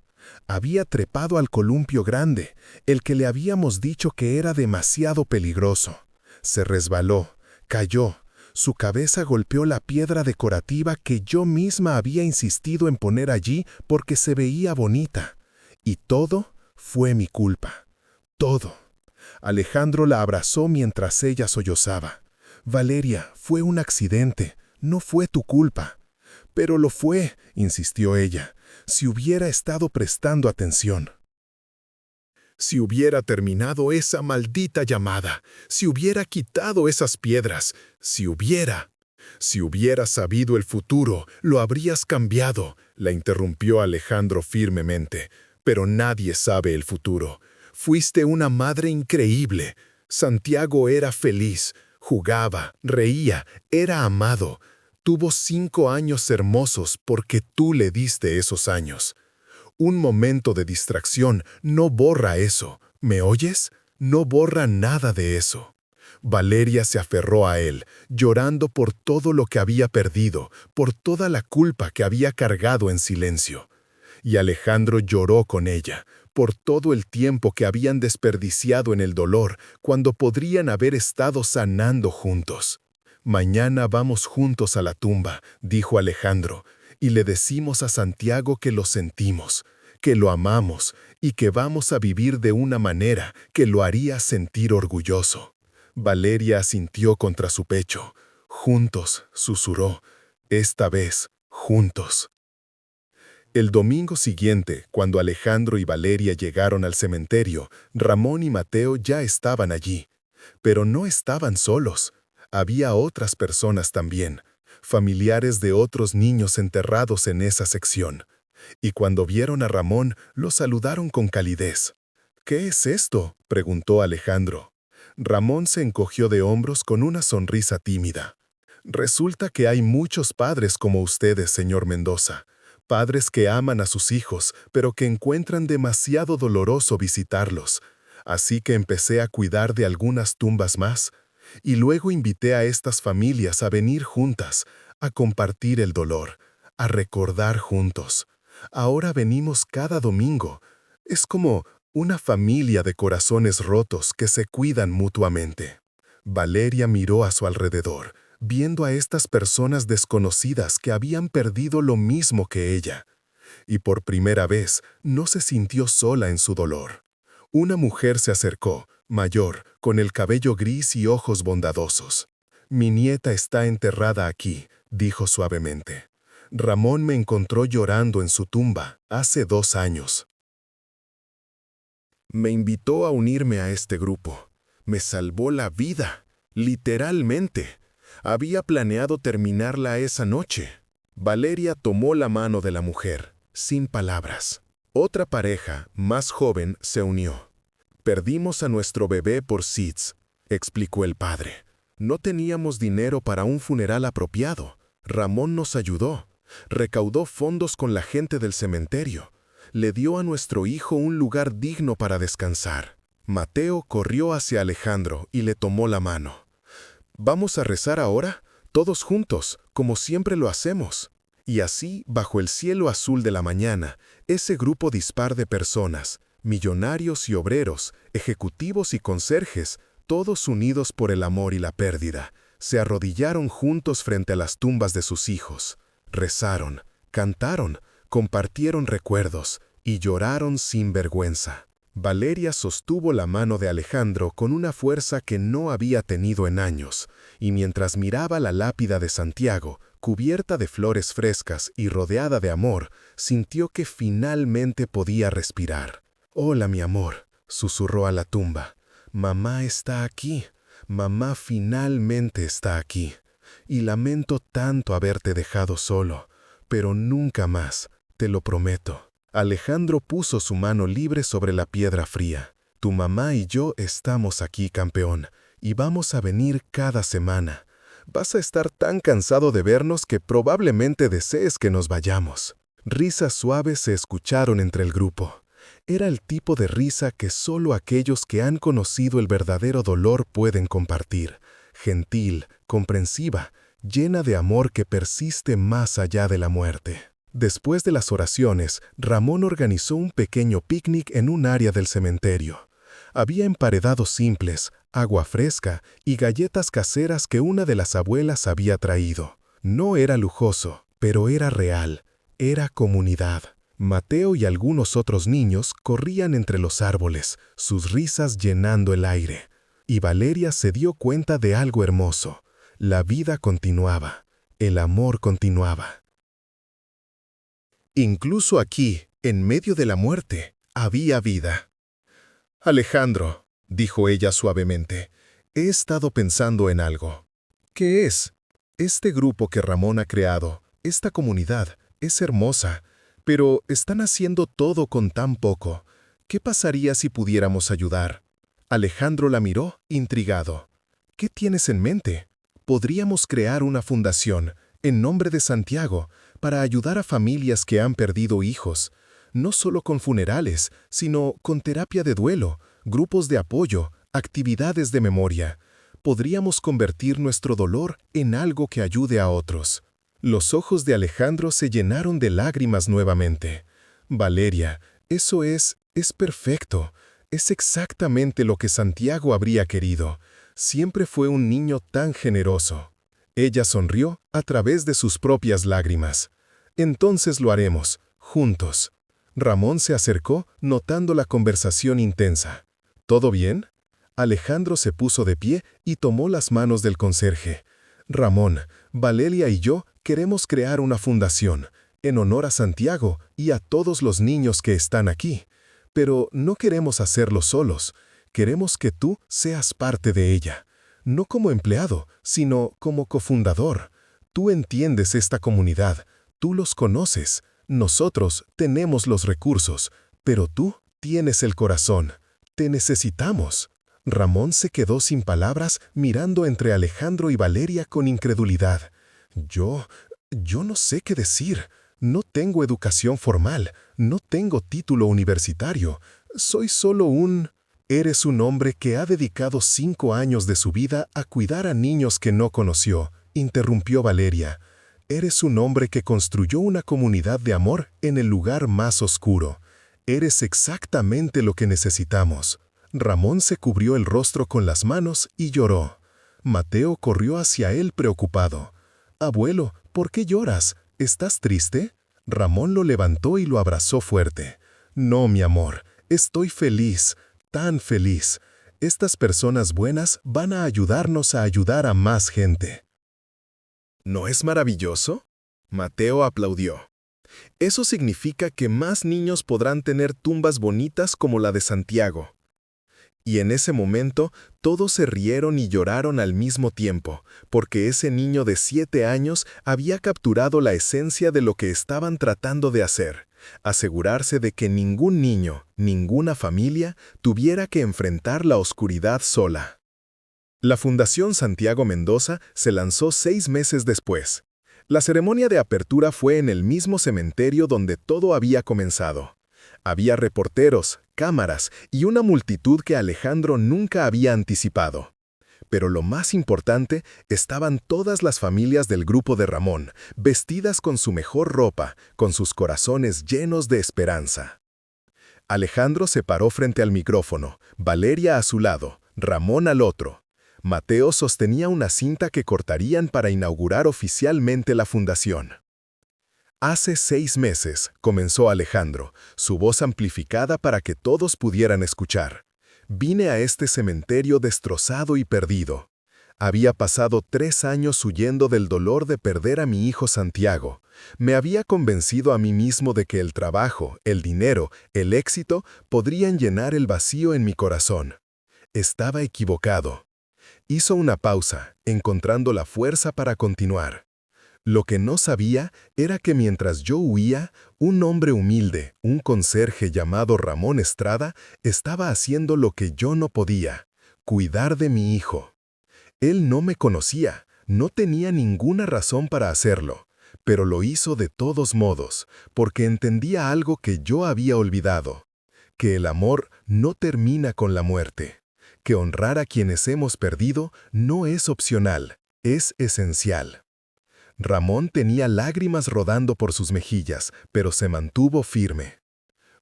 Había trepado al columpio grande, el que le habíamos dicho que era demasiado peligroso. Se resbaló, cayó, su cabeza golpeó la piedra decorativa que yo misma había insistido en poner allí porque se veía bonita. Y todo fue mi culpa. Todo». Alejandro la abrazó mientras ella sollozaba. «Valeria, fue un accidente, no fue tu culpa». «Pero lo fue», insistió ella, «si hubiera estado prestando atención». «Si hubiera terminado esa maldita llamada, si hubiera quitado esas piedras, si hubiera sabido el futuro, lo habrías cambiado», la interrumpió Alejandro firmemente. «Pero nadie sabe el futuro. Fuiste una madre increíble. Santiago era feliz, jugaba, reía, era amado. Tuvo 5 años hermosos porque tú le diste esos años. Un momento de distracción no borra eso. ¿Me oyes? No borra nada de eso. Valeria se aferró a él, llorando por todo lo que había perdido, por toda la culpa que había cargado en silencio. Y Alejandro lloró con ella, por todo el tiempo que habían desperdiciado en el dolor, cuando podrían haber estado sanando juntos. «Mañana vamos juntos a la tumba», dijo Alejandro, «y le decimos a Santiago que lo sentimos, que lo amamos y que vamos a vivir de una manera que lo haría sentir orgulloso». Valeria asintió contra su pecho. «Juntos», susurró, «esta vez, juntos». El domingo siguiente, cuando Alejandro y Valeria llegaron al cementerio, Ramón y Mateo ya estaban allí. Pero no estaban solos. Había otras personas también, familiares de otros niños enterrados en esa sección. Y cuando vieron a Ramón, lo saludaron con calidez. «¿Qué es esto?», preguntó Alejandro. Ramón se encogió de hombros con una sonrisa tímida. «Resulta que hay muchos padres como ustedes, señor Mendoza. Padres que aman a sus hijos, pero que encuentran demasiado doloroso visitarlos. Así que empecé a cuidar de algunas tumbas más. Y luego invité a estas familias a venir juntas, a compartir el dolor, a recordar juntos. Ahora venimos cada domingo. Es como una familia de corazones rotos que se cuidan mutuamente». Valeria miró a su alrededor, viendo a estas personas desconocidas que habían perdido lo mismo que ella. Y por primera vez no se sintió sola en su dolor. Una mujer se acercó, mayor, con el cabello gris y ojos bondadosos. «Mi nieta está enterrada aquí», dijo suavemente. «Ramón me encontró llorando en su tumba hace 2 años. Me invitó a unirme a este grupo. Me salvó la vida, literalmente. Había planeado terminarla esa noche». Valeria tomó la mano de la mujer, sin palabras. Otra pareja, más joven, se unió. «Perdimos a nuestro bebé por SIDS», explicó el padre. «No teníamos dinero para un funeral apropiado. Ramón nos ayudó. Recaudó fondos con la gente del cementerio. Le dio a nuestro hijo un lugar digno para descansar». Mateo corrió hacia Alejandro y le tomó la mano. «¿Vamos a rezar ahora? Todos juntos, como siempre lo hacemos». Y así, bajo el cielo azul de la mañana, ese grupo dispar de personas, millonarios y obreros, ejecutivos y conserjes, todos unidos por el amor y la pérdida, se arrodillaron juntos frente a las tumbas de sus hijos. Rezaron, cantaron, compartieron recuerdos y lloraron sin vergüenza. Valeria sostuvo la mano de Alejandro con una fuerza que no había tenido en años, y mientras miraba la lápida de Santiago, cubierta de flores frescas y rodeada de amor, sintió que finalmente podía respirar. «Hola, mi amor», susurró a la tumba. «Mamá está aquí. Mamá finalmente está aquí. Y lamento tanto haberte dejado solo, pero nunca más, te lo prometo». Alejandro puso su mano libre sobre la piedra fría. «Tu mamá y yo estamos aquí, campeón, y vamos a venir cada semana. Vas a estar tan cansado de vernos que probablemente desees que nos vayamos». Risas suaves se escucharon entre el grupo. Era el tipo de risa que solo aquellos que han conocido el verdadero dolor pueden compartir. Gentil, comprensiva, llena de amor que persiste más allá de la muerte. Después de las oraciones, Ramón organizó un pequeño picnic en un área del cementerio. Había emparedados simples, agua fresca y galletas caseras que una de las abuelas había traído. No era lujoso, pero era real, era comunidad. Mateo y algunos otros niños corrían entre los árboles, sus risas llenando el aire. Y Valeria se dio cuenta de algo hermoso. La vida continuaba, el amor continuaba. Incluso aquí, en medio de la muerte, había vida. «Alejandro», dijo ella suavemente, «he estado pensando en algo». «¿Qué es?» «Este grupo que Ramón ha creado, esta comunidad, es hermosa, pero están haciendo todo con tan poco. ¿Qué pasaría si pudiéramos ayudar?» Alejandro la miró, intrigado. «¿Qué tienes en mente?» «Podríamos crear una fundación, en nombre de Santiago, para ayudar a familias que han perdido hijos, no solo con funerales, sino con terapia de duelo, grupos de apoyo, actividades de memoria. Podríamos convertir nuestro dolor en algo que ayude a otros. Los ojos de Alejandro se llenaron de lágrimas nuevamente. Valeria, eso es perfecto. Es exactamente lo que Santiago habría querido. Siempre fue un niño tan generoso. Ella sonrió a través de sus propias lágrimas. Entonces lo haremos, juntos. Ramón se acercó, notando la conversación intensa. ¿Todo bien? Alejandro se puso de pie y tomó las manos del conserje. Ramón, Valeria y yo queremos crear una fundación, en honor a Santiago y a todos los niños que están aquí. Pero no queremos hacerlo solos. Queremos que tú seas parte de ella. No como empleado, sino como cofundador. Tú entiendes esta comunidad, tú los conoces. Nosotros tenemos los recursos, pero tú tienes el corazón. Te necesitamos. Ramón se quedó sin palabras mirando entre Alejandro y Valeria con incredulidad. Yo no sé qué decir. No tengo educación formal, no tengo título universitario. Soy solo un... Eres un hombre que ha dedicado 5 años de su vida a cuidar a niños que no conoció, interrumpió Valeria. Eres un hombre que construyó una comunidad de amor en el lugar más oscuro. Eres exactamente lo que necesitamos. Ramón se cubrió el rostro con las manos y lloró. Mateo corrió hacia él preocupado. Abuelo, ¿por qué lloras? ¿Estás triste? Ramón lo levantó y lo abrazó fuerte. No, mi amor, estoy feliz, tan feliz. Estas personas buenas van a ayudarnos a ayudar a más gente. ¿No es maravilloso? Mateo aplaudió. Eso significa que más niños podrán tener tumbas bonitas como la de Santiago. Y en ese momento, todos se rieron y lloraron al mismo tiempo, porque ese niño de 7 años había capturado la esencia de lo que estaban tratando de hacer, asegurarse de que ningún niño, ninguna familia, tuviera que enfrentar la oscuridad sola. La Fundación Santiago Mendoza se lanzó 6 meses después. La ceremonia de apertura fue en el mismo cementerio donde todo había comenzado. Había reporteros, cámaras y una multitud que Alejandro nunca había anticipado. Pero lo más importante, estaban todas las familias del grupo de Ramón, vestidas con su mejor ropa, con sus corazones llenos de esperanza. Alejandro se paró frente al micrófono, Valeria a su lado, Ramón al otro. Mateo sostenía una cinta que cortarían para inaugurar oficialmente la fundación. Hace 6 meses, comenzó Alejandro, su voz amplificada para que todos pudieran escuchar. Vine a este cementerio destrozado y perdido. Había pasado 3 años huyendo del dolor de perder a mi hijo Santiago. Me había convencido a mí mismo de que el trabajo, el dinero, el éxito podrían llenar el vacío en mi corazón. Estaba equivocado. Hizo una pausa, encontrando la fuerza para continuar. Lo que no sabía era que mientras yo huía, un hombre humilde, un conserje llamado Ramón Estrada, estaba haciendo lo que yo no podía, cuidar de mi hijo. Él no me conocía, no tenía ninguna razón para hacerlo, pero lo hizo de todos modos, porque entendía algo que yo había olvidado, que el amor no termina con la muerte, que honrar a quienes hemos perdido no es opcional, es esencial. Ramón tenía lágrimas rodando por sus mejillas, pero se mantuvo firme.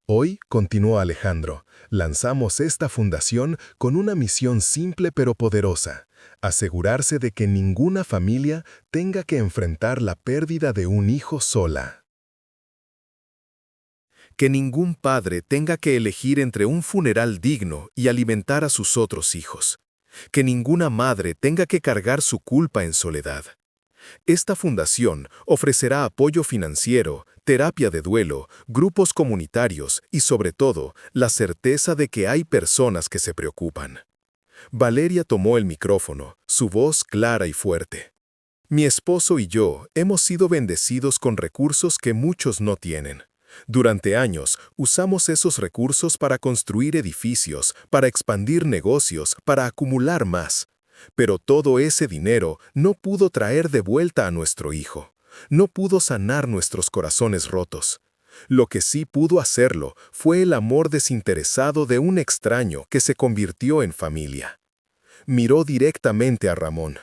Hoy, continuó Alejandro, lanzamos esta fundación con una misión simple pero poderosa, asegurarse de que ninguna familia tenga que enfrentar la pérdida de un hijo sola. Que ningún padre tenga que elegir entre un funeral digno y alimentar a sus otros hijos. Que ninguna madre tenga que cargar su culpa en soledad. Esta fundación ofrecerá apoyo financiero, terapia de duelo, grupos comunitarios y, sobre todo, la certeza de que hay personas que se preocupan. Valeria tomó el micrófono, su voz clara y fuerte. Mi esposo y yo hemos sido bendecidos con recursos que muchos no tienen. Durante años, usamos esos recursos para construir edificios, para expandir negocios, para acumular más. Pero todo ese dinero no pudo traer de vuelta a nuestro hijo. No pudo sanar nuestros corazones rotos. Lo que sí pudo hacerlo fue el amor desinteresado de un extraño que se convirtió en familia. Miró directamente a Ramón.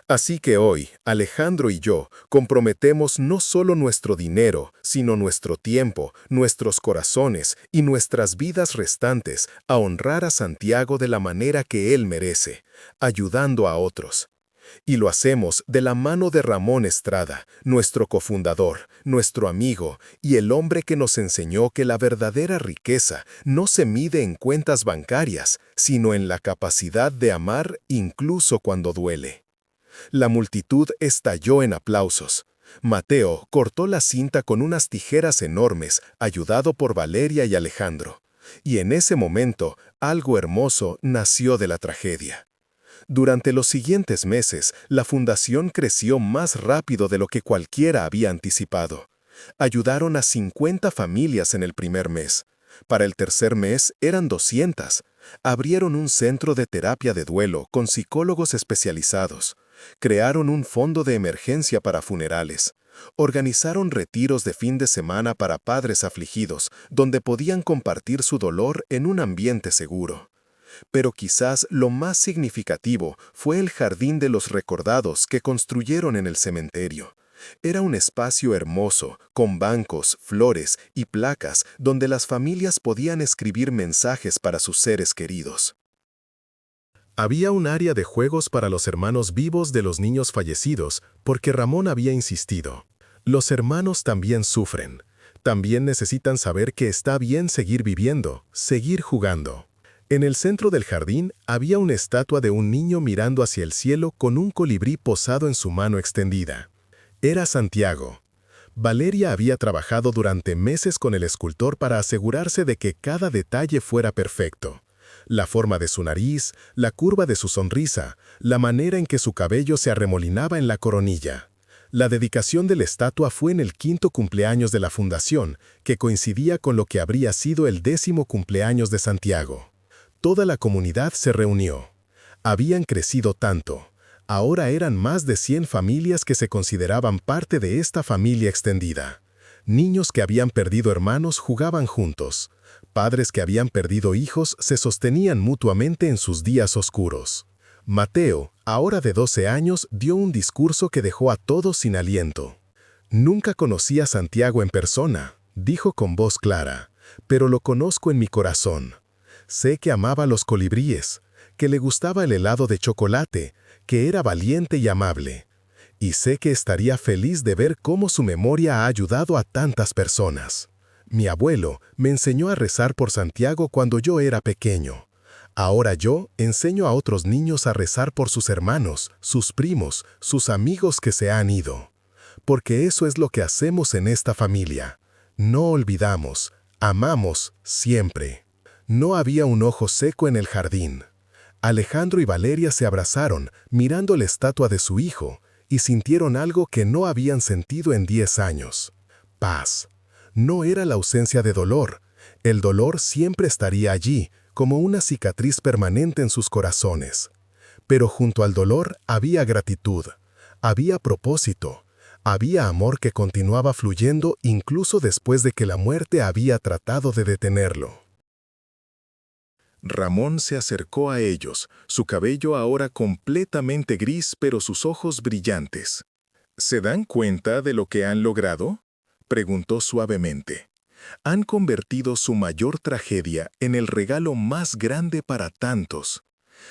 Así que hoy, Alejandro y yo comprometemos no solo nuestro dinero, sino nuestro tiempo, nuestros corazones y nuestras vidas restantes a honrar a Santiago de la manera que él merece, ayudando a otros. Y lo hacemos de la mano de Ramón Estrada, nuestro cofundador, nuestro amigo y el hombre que nos enseñó que la verdadera riqueza no se mide en cuentas bancarias, sino en la capacidad de amar incluso cuando duele. La multitud estalló en aplausos. Mateo cortó la cinta con unas tijeras enormes, ayudado por Valeria y Alejandro. Y en ese momento, algo hermoso nació de la tragedia. Durante los siguientes meses, la fundación creció más rápido de lo que cualquiera había anticipado. Ayudaron a 50 familias en el primer mes. Para el tercer mes eran 200. Abrieron un centro de terapia de duelo con psicólogos especializados. Crearon un fondo de emergencia para funerales. Organizaron retiros de fin de semana para padres afligidos, donde podían compartir su dolor en un ambiente seguro. Pero quizás lo más significativo fue el jardín de los recordados que construyeron en el cementerio. Era un espacio hermoso, con bancos, flores y placas donde las familias podían escribir mensajes para sus seres queridos. Había un área de juegos para los hermanos vivos de los niños fallecidos, porque Ramón había insistido. Los hermanos también sufren. También necesitan saber que está bien seguir viviendo, seguir jugando. En el centro del jardín había una estatua de un niño mirando hacia el cielo con un colibrí posado en su mano extendida. Era Santiago. Valeria había trabajado durante meses con el escultor para asegurarse de que cada detalle fuera perfecto. La forma de su nariz, la curva de su sonrisa, la manera en que su cabello se arremolinaba en la coronilla. La dedicación de la estatua fue en el 5º cumpleaños de la fundación, que coincidía con lo que habría sido el 10º cumpleaños de Santiago. Toda la comunidad se reunió. Habían crecido tanto. Ahora eran más de 100 familias que se consideraban parte de esta familia extendida. Niños que habían perdido hermanos jugaban juntos. Padres que habían perdido hijos se sostenían mutuamente en sus días oscuros. Mateo, ahora de 12 años, dio un discurso que dejó a todos sin aliento. «Nunca conocí a Santiago en persona», dijo con voz clara, «pero lo conozco en mi corazón. Sé que amaba los colibríes, que le gustaba el helado de chocolate, que era valiente y amable. Y sé que estaría feliz de ver cómo su memoria ha ayudado a tantas personas. Mi abuelo me enseñó a rezar por Santiago cuando yo era pequeño. Ahora yo enseño a otros niños a rezar por sus hermanos, sus primos, sus amigos que se han ido. Porque eso es lo que hacemos en esta familia. No olvidamos, amamos siempre». No había un ojo seco en el jardín. Alejandro y Valeria se abrazaron, mirando la estatua de su hijo, y sintieron algo que no habían sentido en 10 años. Paz. No era la ausencia de dolor. El dolor siempre estaría allí, como una cicatriz permanente en sus corazones. Pero junto al dolor había gratitud, había propósito, había amor que continuaba fluyendo incluso después de que la muerte había tratado de detenerlo. Ramón se acercó a ellos, su cabello ahora completamente gris pero sus ojos brillantes. ¿Se dan cuenta de lo que han logrado?, preguntó suavemente. Han convertido su mayor tragedia en el regalo más grande para tantos.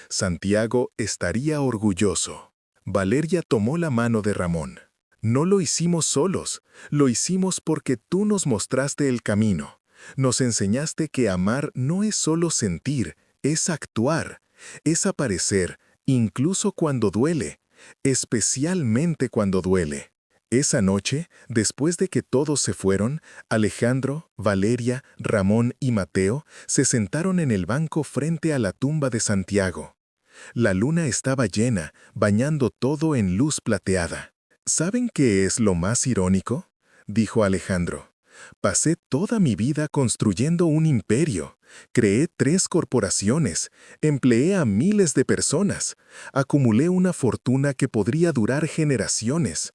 Santiago estaría orgulloso. Valeria tomó la mano de Ramón. No lo hicimos solos, lo hicimos porque tú nos mostraste el camino. Nos enseñaste que amar no es solo sentir, es actuar, es aparecer, incluso cuando duele, especialmente cuando duele. Esa noche, después de que todos se fueron, Alejandro, Valeria, Ramón y Mateo se sentaron en el banco frente a la tumba de Santiago. La luna estaba llena, bañando todo en luz plateada. ¿Saben qué es lo más irónico?, dijo Alejandro. Pasé toda mi vida construyendo un imperio. Creé 3 corporaciones, empleé a miles de personas, acumulé una fortuna que podría durar generaciones.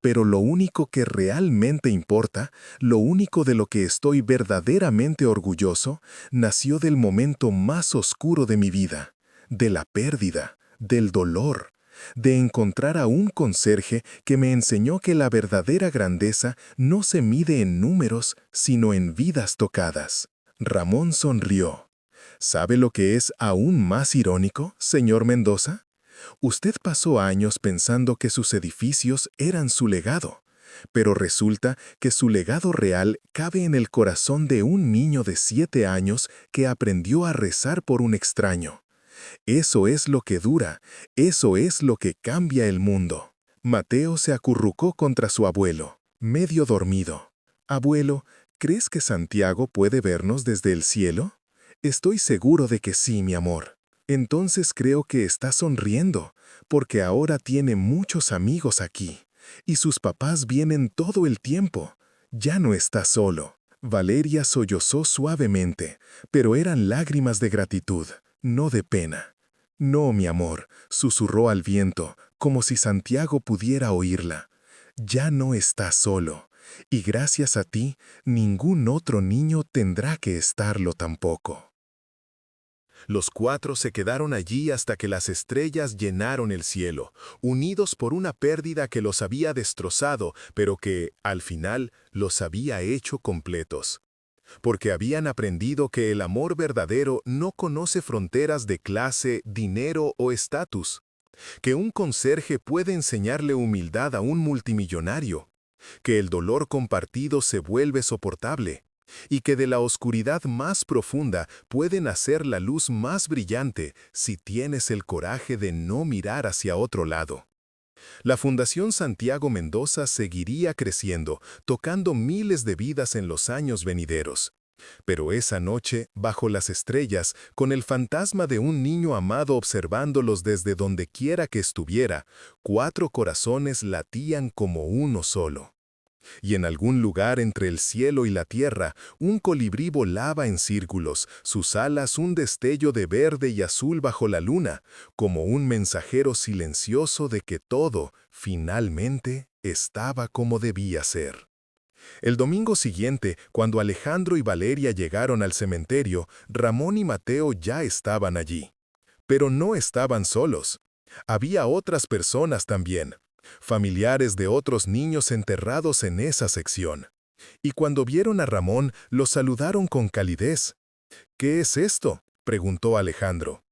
Pero lo único que realmente importa, lo único de lo que estoy verdaderamente orgulloso, nació del momento más oscuro de mi vida, de la pérdida, del dolor, de encontrar a un conserje que me enseñó que la verdadera grandeza no se mide en números, sino en vidas tocadas. Ramón sonrió. ¿Sabe lo que es aún más irónico, señor Mendoza? Usted pasó años pensando que sus edificios eran su legado, pero resulta que su legado real cabe en el corazón de un niño de 7 años que aprendió a rezar por un extraño. Eso es lo que dura, eso es lo que cambia el mundo. Mateo se acurrucó contra su abuelo, medio dormido. Abuelo, ¿crees que Santiago puede vernos desde el cielo? Estoy seguro de que sí, mi amor. Entonces creo que está sonriendo, porque ahora tiene muchos amigos aquí, y sus papás vienen todo el tiempo. Ya no está solo. Valeria sollozó suavemente, pero eran lágrimas de gratitud, no de pena. No, mi amor, susurró al viento, como si Santiago pudiera oírla. Ya no está solo, y gracias a ti, ningún otro niño tendrá que estarlo tampoco. Los 4 se quedaron allí hasta que las estrellas llenaron el cielo, unidos por una pérdida que los había destrozado, pero que, al final, los había hecho completos. Porque habían aprendido que el amor verdadero no conoce fronteras de clase, dinero o estatus. Que un conserje puede enseñarle humildad a un multimillonario. Que el dolor compartido se vuelve soportable. Y que de la oscuridad más profunda puede nacer la luz más brillante si tienes el coraje de no mirar hacia otro lado. La Fundación Santiago Mendoza seguiría creciendo, tocando miles de vidas en los años venideros. Pero esa noche, bajo las estrellas, con el fantasma de un niño amado observándolos desde donde quiera que estuviera, 4 corazones latían como uno solo. Y en algún lugar entre el cielo y la tierra, un colibrí volaba en círculos, sus alas un destello de verde y azul bajo la luna, como un mensajero silencioso de que todo, finalmente, estaba como debía ser. El domingo siguiente, cuando Alejandro y Valeria llegaron al cementerio, Ramón y Mateo ya estaban allí. Pero no estaban solos. Había otras personas también. Familiares de otros niños enterrados en esa sección. Y cuando vieron a Ramón, lo saludaron con calidez. ¿Qué es esto?, preguntó Alejandro.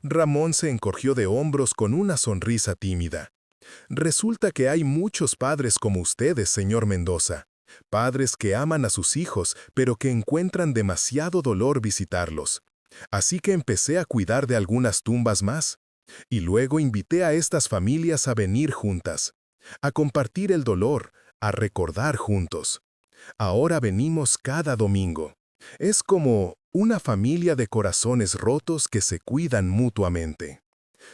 Ramón se encogió de hombros con una sonrisa tímida. Resulta que hay muchos padres como ustedes, señor Mendoza. Padres que aman a sus hijos, pero que encuentran demasiado dolor visitarlos. Así que empecé a cuidar de algunas tumbas más. Y luego invité a estas familias a venir juntas, a compartir el dolor, a recordar juntos. Ahora venimos cada domingo. Es como una familia de corazones rotos que se cuidan mutuamente.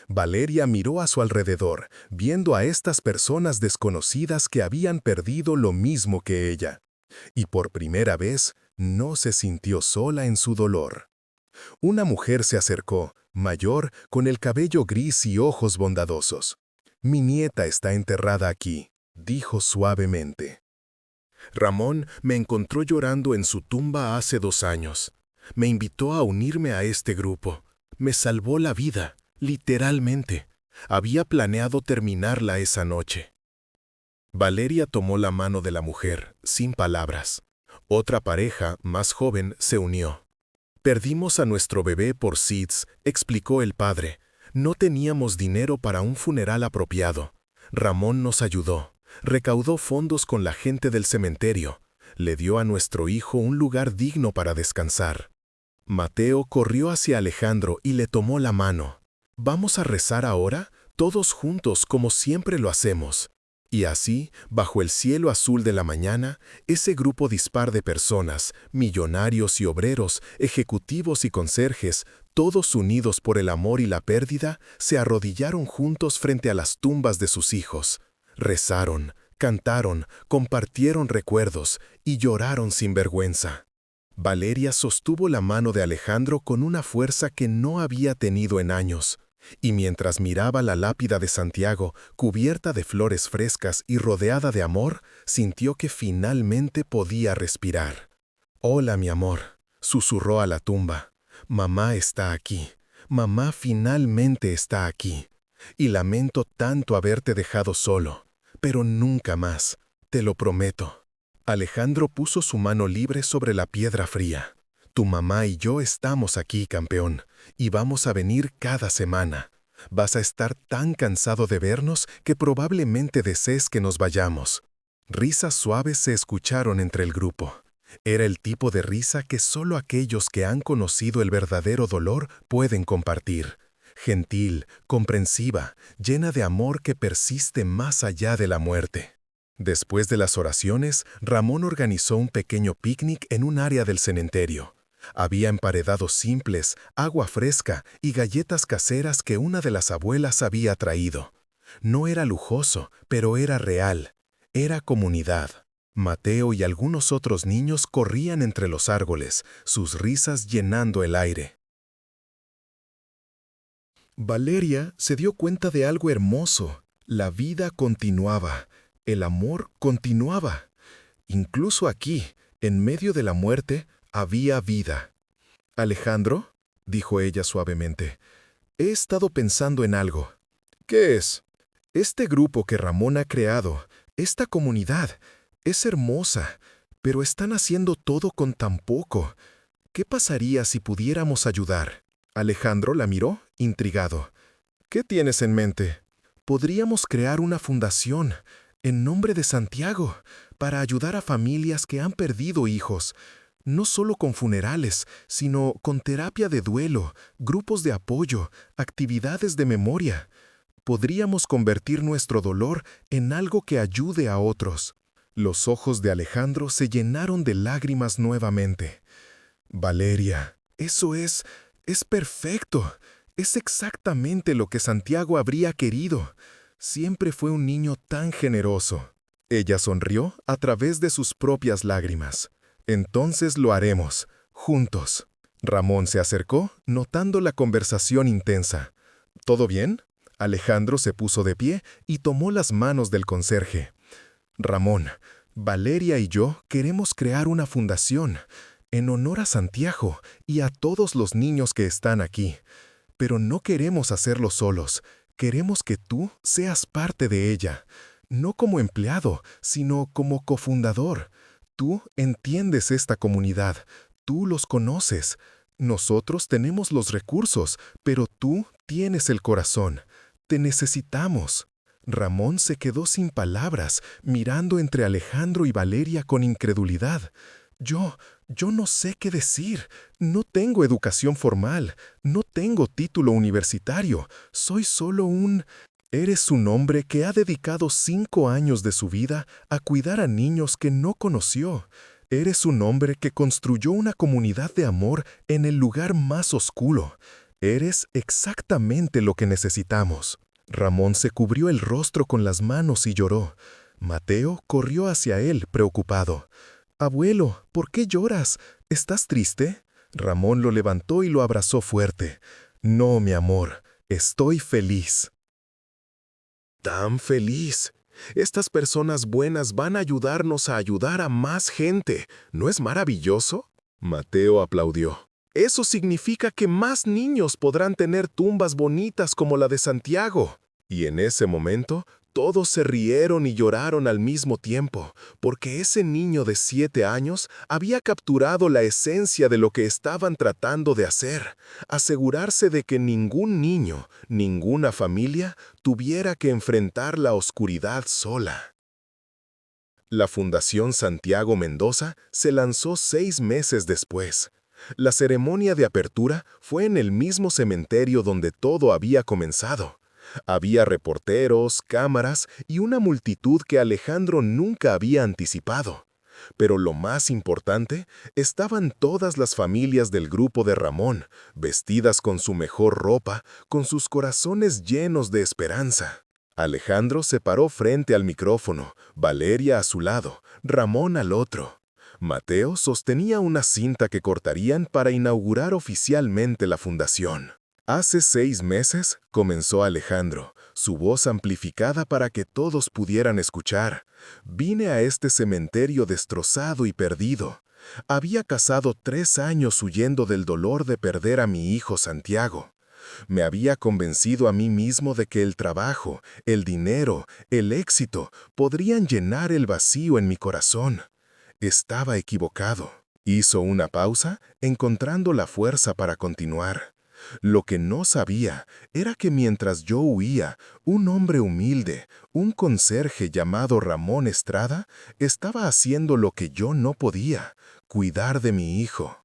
Valeria miró a su alrededor, viendo a estas personas desconocidas que habían perdido lo mismo que ella. Y por primera vez, no se sintió sola en su dolor. Una mujer se acercó, mayor, con el cabello gris y ojos bondadosos. «Mi nieta está enterrada aquí», dijo suavemente. Ramón me encontró llorando en su tumba hace 2 años. Me invitó a unirme a este grupo. Me salvó la vida, literalmente. Había planeado terminarla esa noche. Valeria tomó la mano de la mujer, sin palabras. Otra pareja, más joven, se unió. «Perdimos a nuestro bebé por SIDS», explicó el padre. «No teníamos dinero para un funeral apropiado. Ramón nos ayudó. Recaudó fondos con la gente del cementerio. Le dio a nuestro hijo un lugar digno para descansar». Mateo corrió hacia Alejandro y le tomó la mano. «¿Vamos a rezar ahora? Todos juntos, como siempre lo hacemos». Y así, bajo el cielo azul de la mañana, ese grupo dispar de personas, millonarios y obreros, ejecutivos y conserjes, todos unidos por el amor y la pérdida, se arrodillaron juntos frente a las tumbas de sus hijos. Rezaron, cantaron, compartieron recuerdos y lloraron sin vergüenza. Valeria sostuvo la mano de Alejandro con una fuerza que no había tenido en años. Y mientras miraba la lápida de Santiago, cubierta de flores frescas y rodeada de amor, sintió que finalmente podía respirar. «Hola, mi amor», susurró a la tumba. «Mamá está aquí. Mamá finalmente está aquí. Y lamento tanto haberte dejado solo, pero nunca más, te lo prometo». Alejandro puso su mano libre sobre la piedra fría. «Tu mamá y yo estamos aquí, campeón, y vamos a venir cada semana. Vas a estar tan cansado de vernos que probablemente desees que nos vayamos». Risas suaves se escucharon entre el grupo. Era el tipo de risa que solo aquellos que han conocido el verdadero dolor pueden compartir. Gentil, comprensiva, llena de amor que persiste más allá de la muerte. Después de las oraciones, Ramón organizó un pequeño picnic en un área del cementerio. Había emparedados simples, agua fresca y galletas caseras que una de las abuelas había traído. No era lujoso, pero era real. Era comunidad. Mateo y algunos otros niños corrían entre los árboles, sus risas llenando el aire. Valeria se dio cuenta de algo hermoso. La vida continuaba, el amor continuaba. Incluso aquí, en medio de la muerte, había vida. «Alejandro», dijo ella suavemente, «he estado pensando en algo». «¿Qué es?» «Este grupo que Ramón ha creado, esta comunidad, es hermosa, pero están haciendo todo con tan poco. ¿Qué pasaría si pudiéramos ayudar?» Alejandro la miró, intrigado. «¿Qué tienes en mente?» «Podríamos crear una fundación, en nombre de Santiago, para ayudar a familias que han perdido hijos. No solo con funerales, sino con terapia de duelo, grupos de apoyo, actividades de memoria. Podríamos convertir nuestro dolor en algo que ayude a otros». Los ojos de Alejandro se llenaron de lágrimas nuevamente. «Valeria, eso es perfecto. Es exactamente lo que Santiago habría querido. Siempre fue un niño tan generoso». Ella sonrió a través de sus propias lágrimas. «Entonces lo haremos, juntos». Ramón se acercó, notando la conversación intensa. «¿Todo bien?» Alejandro se puso de pie y tomó las manos del conserje. «Ramón, Valeria y yo queremos crear una fundación en honor a Santiago y a todos los niños que están aquí. Pero no queremos hacerlo solos. Queremos que tú seas parte de ella. No como empleado, sino como cofundador. Tú entiendes esta comunidad. Tú los conoces. Nosotros tenemos los recursos, pero tú tienes el corazón. Te necesitamos». Ramón se quedó sin palabras, mirando entre Alejandro y Valeria con incredulidad. Yo no sé qué decir. No tengo educación formal. No tengo título universitario. Soy solo un... Eres un hombre que ha dedicado 5 años de su vida a cuidar a niños que no conoció. Eres un hombre que construyó una comunidad de amor en el lugar más oscuro. Eres exactamente lo que necesitamos». Ramón se cubrió el rostro con las manos y lloró. Mateo corrió hacia él, preocupado. «Abuelo, ¿por qué lloras? ¿Estás triste?» Ramón lo levantó y lo abrazó fuerte. «No, mi amor, estoy feliz». «Tan feliz. Estas personas buenas van a ayudarnos a ayudar a más gente. ¿No es maravilloso?» Mateo aplaudió. «Eso significa que más niños podrán tener tumbas bonitas como la de Santiago». Y en ese momento, todos se rieron y lloraron al mismo tiempo, porque ese niño de 7 años había capturado la esencia de lo que estaban tratando de hacer, asegurarse de que ningún niño, ninguna familia, tuviera que enfrentar la oscuridad sola. La Fundación Santiago Mendoza se lanzó 6 meses después. La ceremonia de apertura fue en el mismo cementerio donde todo había comenzado. Había reporteros, cámaras y una multitud que Alejandro nunca había anticipado. Pero lo más importante, estaban todas las familias del grupo de Ramón, vestidas con su mejor ropa, con sus corazones llenos de esperanza. Alejandro se paró frente al micrófono, Valeria a su lado, Ramón al otro. Mateo sostenía una cinta que cortarían para inaugurar oficialmente la fundación. Hace 6 meses, comenzó Alejandro, su voz amplificada para que todos pudieran escuchar. Vine a este cementerio destrozado y perdido. Había pasado 3 años huyendo del dolor de perder a mi hijo Santiago. Me había convencido a mí mismo de que el trabajo, el dinero, el éxito podrían llenar el vacío en mi corazón. Estaba equivocado. Hizo una pausa, encontrando la fuerza para continuar. Lo que no sabía era que mientras yo huía, un hombre humilde, un conserje llamado Ramón Estrada, estaba haciendo lo que yo no podía, cuidar de mi hijo.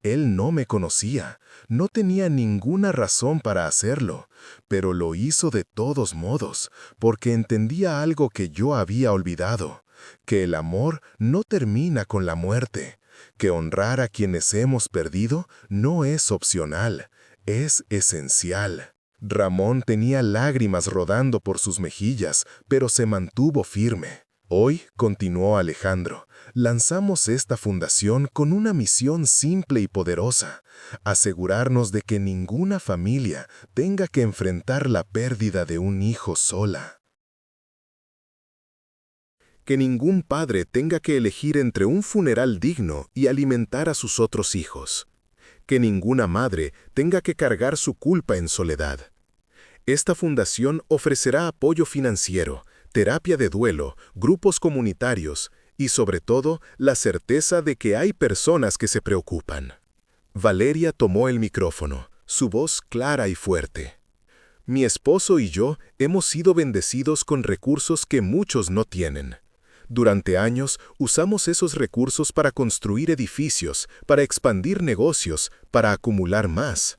Él no me conocía, no tenía ninguna razón para hacerlo, pero lo hizo de todos modos, porque entendía algo que yo había olvidado, que el amor no termina con la muerte, que honrar a quienes hemos perdido no es opcional, es esencial. Ramón tenía lágrimas rodando por sus mejillas, pero se mantuvo firme. Hoy, continuó Alejandro, lanzamos esta fundación con una misión simple y poderosa: asegurarnos de que ninguna familia tenga que enfrentar la pérdida de un hijo sola. Que ningún padre tenga que elegir entre un funeral digno y alimentar a sus otros hijos. Que ninguna madre tenga que cargar su culpa en soledad. Esta fundación ofrecerá apoyo financiero, terapia de duelo, grupos comunitarios y, sobre todo, la certeza de que hay personas que se preocupan. Valeria tomó el micrófono, su voz clara y fuerte. Mi esposo y yo hemos sido bendecidos con recursos que muchos no tienen. Durante años usamos esos recursos para construir edificios, para expandir negocios, para acumular más.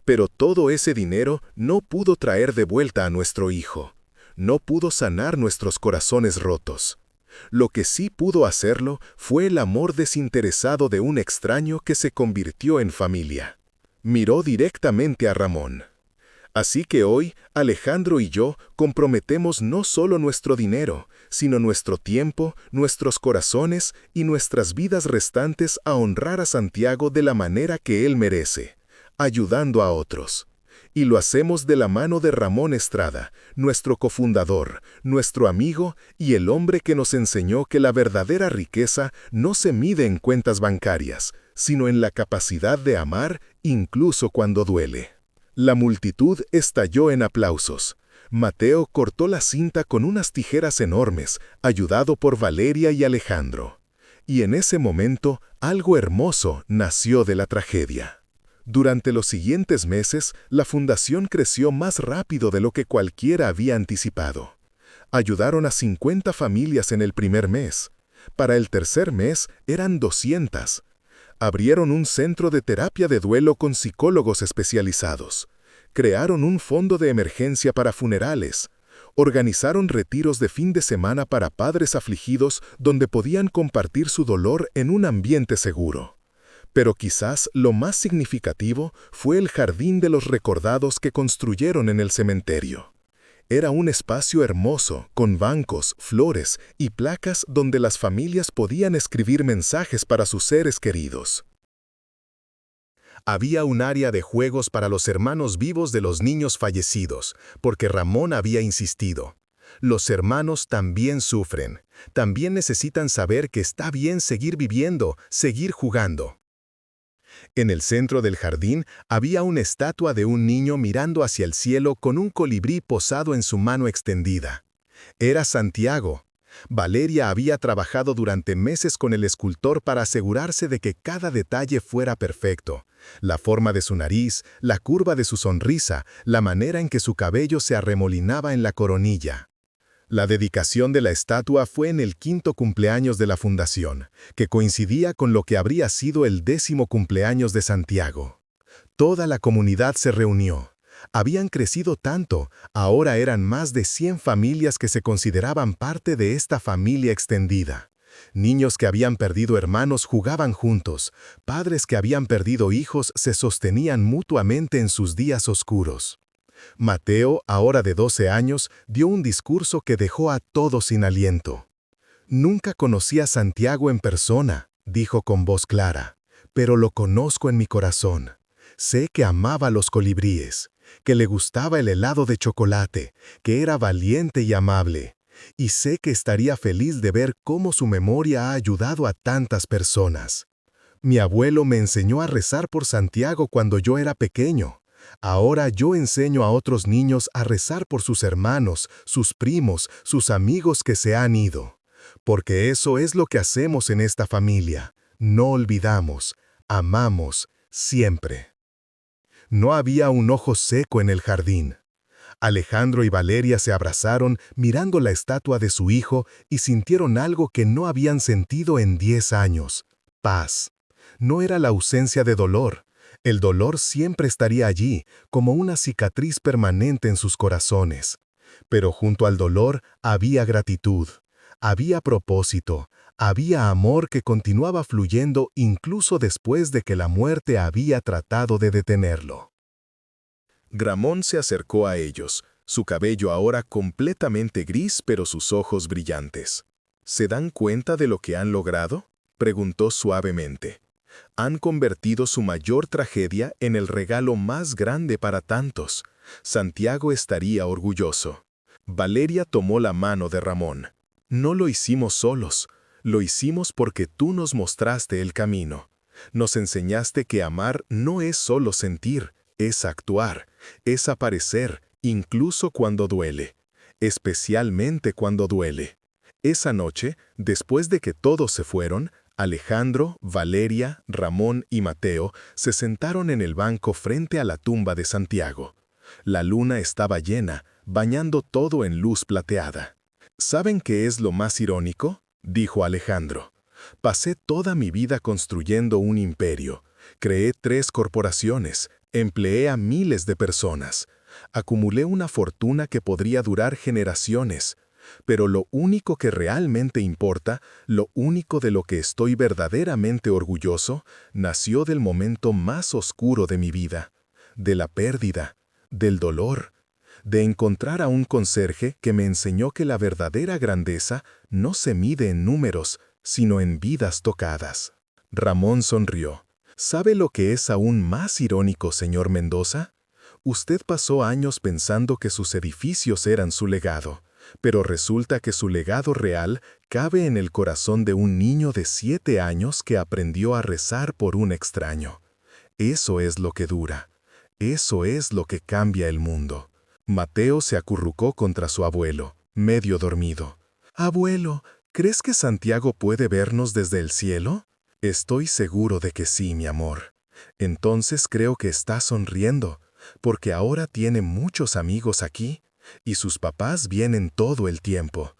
Pero todo ese dinero no pudo traer de vuelta a nuestro hijo. No pudo sanar nuestros corazones rotos. Lo que sí pudo hacerlo fue el amor desinteresado de un extraño que se convirtió en familia. Miró directamente a Ramón. Así que hoy, Alejandro y yo comprometemos no solo nuestro dinero, sino nuestro tiempo, nuestros corazones y nuestras vidas restantes a honrar a Santiago de la manera que él merece, ayudando a otros. Y lo hacemos de la mano de Ramón Estrada, nuestro cofundador, nuestro amigo y el hombre que nos enseñó que la verdadera riqueza no se mide en cuentas bancarias, sino en la capacidad de amar incluso cuando duele. La multitud estalló en aplausos. Mateo cortó la cinta con unas tijeras enormes, ayudado por Valeria y Alejandro. Y en ese momento, algo hermoso nació de la tragedia. Durante los siguientes meses, la fundación creció más rápido de lo que cualquiera había anticipado. Ayudaron a 50 familias en el primer mes. Para el tercer mes, eran 200. Abrieron un centro de terapia de duelo con psicólogos especializados. Crearon un fondo de emergencia para funerales. Organizaron retiros de fin de semana para padres afligidos donde podían compartir su dolor en un ambiente seguro. Pero quizás lo más significativo fue el jardín de los recordados que construyeron en el cementerio. Era un espacio hermoso, con bancos, flores y placas donde las familias podían escribir mensajes para sus seres queridos. Había un área de juegos para los hermanos vivos de los niños fallecidos, porque Ramón había insistido. Los hermanos también sufren, también necesitan saber que está bien seguir viviendo, seguir jugando. En el centro del jardín había una estatua de un niño mirando hacia el cielo con un colibrí posado en su mano extendida. Era Santiago. Valeria había trabajado durante meses con el escultor para asegurarse de que cada detalle fuera perfecto. La forma de su nariz, la curva de su sonrisa, la manera en que su cabello se arremolinaba en la coronilla. La dedicación de la estatua fue en el 5º cumpleaños de la fundación, que coincidía con lo que habría sido el 10º cumpleaños de Santiago. Toda la comunidad se reunió. Habían crecido tanto, ahora eran más de 100 familias que se consideraban parte de esta familia extendida. Niños que habían perdido hermanos jugaban juntos, padres que habían perdido hijos se sostenían mutuamente en sus días oscuros. Mateo, ahora de 12 años, dio un discurso que dejó a todos sin aliento. «Nunca conocí a Santiago en persona», dijo con voz clara, «pero lo conozco en mi corazón. Sé que amaba los colibríes, que le gustaba el helado de chocolate, que era valiente y amable. Y sé que estaría feliz de ver cómo su memoria ha ayudado a tantas personas. Mi abuelo me enseñó a rezar por Santiago cuando yo era pequeño. Ahora yo enseño a otros niños a rezar por sus hermanos, sus primos, sus amigos que se han ido. Porque eso es lo que hacemos en esta familia. No olvidamos, amamos, siempre. No había un ojo seco en el jardín. Alejandro y Valeria se abrazaron mirando la estatua de su hijo y sintieron algo que no habían sentido en 10 años: paz. No era la ausencia de dolor. El dolor siempre estaría allí, como una cicatriz permanente en sus corazones. Pero junto al dolor había gratitud, había propósito, había amor que continuaba fluyendo incluso después de que la muerte había tratado de detenerlo. Ramón se acercó a ellos, su cabello ahora completamente gris pero sus ojos brillantes. ¿Se dan cuenta de lo que han logrado?, preguntó suavemente. Han convertido su mayor tragedia en el regalo más grande para tantos. Santiago estaría orgulloso. Valeria tomó la mano de Ramón. No lo hicimos solos, lo hicimos porque tú nos mostraste el camino. Nos enseñaste que amar no es solo sentir, es actuar, es aparecer, incluso cuando duele, especialmente cuando duele. Esa noche, después de que todos se fueron, Alejandro, Valeria, Ramón y Mateo se sentaron en el banco frente a la tumba de Santiago. La luna estaba llena, bañando todo en luz plateada. ¿Saben qué es lo más irónico?, dijo Alejandro. Pasé toda mi vida construyendo un imperio. Creé 3 corporaciones, empleé a miles de personas. Acumulé una fortuna que podría durar generaciones. Pero lo único que realmente importa, lo único de lo que estoy verdaderamente orgulloso, nació del momento más oscuro de mi vida, de la pérdida, del dolor, de encontrar a un conserje que me enseñó que la verdadera grandeza no se mide en números, sino en vidas tocadas. Ramón sonrió. ¿Sabe lo que es aún más irónico, señor Mendoza? Usted pasó años pensando que sus edificios eran su legado, pero resulta que su legado real cabe en el corazón de un niño de 7 años que aprendió a rezar por un extraño. Eso es lo que dura. Eso es lo que cambia el mundo. Mateo se acurrucó contra su abuelo, medio dormido. «Abuelo, ¿crees que Santiago puede vernos desde el cielo?» «Estoy seguro de que sí, mi amor. Entonces creo que está sonriendo, porque ahora tiene muchos amigos aquí, y sus papás vienen todo el tiempo.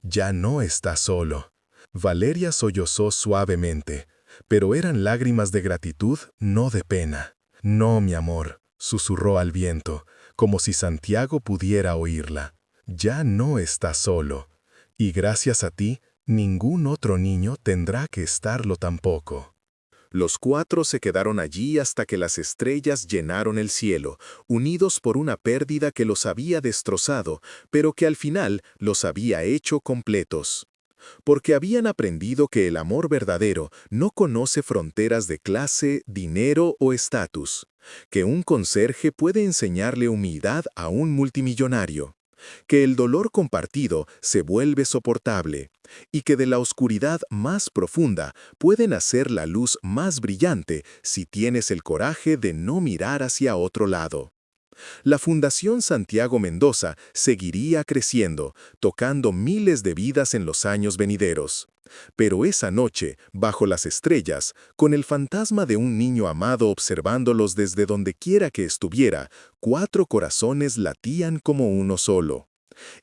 Ya no está solo». Valeria sollozó suavemente, pero eran lágrimas de gratitud, no de pena. «No, mi amor», susurró al viento, como si Santiago pudiera oírla. «Ya no está solo. Y gracias a ti, ningún otro niño tendrá que estarlo tampoco». Los 4 se quedaron allí hasta que las estrellas llenaron el cielo, unidos por una pérdida que los había destrozado, pero que al final los había hecho completos. Porque habían aprendido que el amor verdadero no conoce fronteras de clase, dinero o estatus, que un conserje puede enseñarle humildad a un multimillonario, que el dolor compartido se vuelve soportable, y que de la oscuridad más profunda puede nacer la luz más brillante si tienes el coraje de no mirar hacia otro lado. La Fundación Santiago Mendoza seguiría creciendo, tocando miles de vidas en los años venideros. Pero esa noche, bajo las estrellas, con el fantasma de un niño amado observándolos desde donde quiera que estuviera, 4 corazones latían como uno solo.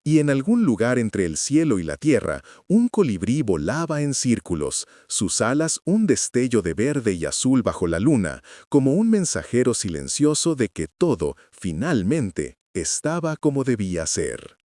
Y en algún lugar entre el cielo y la tierra, un colibrí volaba en círculos, sus alas un destello de verde y azul bajo la luna, como un mensajero silencioso de que todo, finalmente, estaba como debía ser.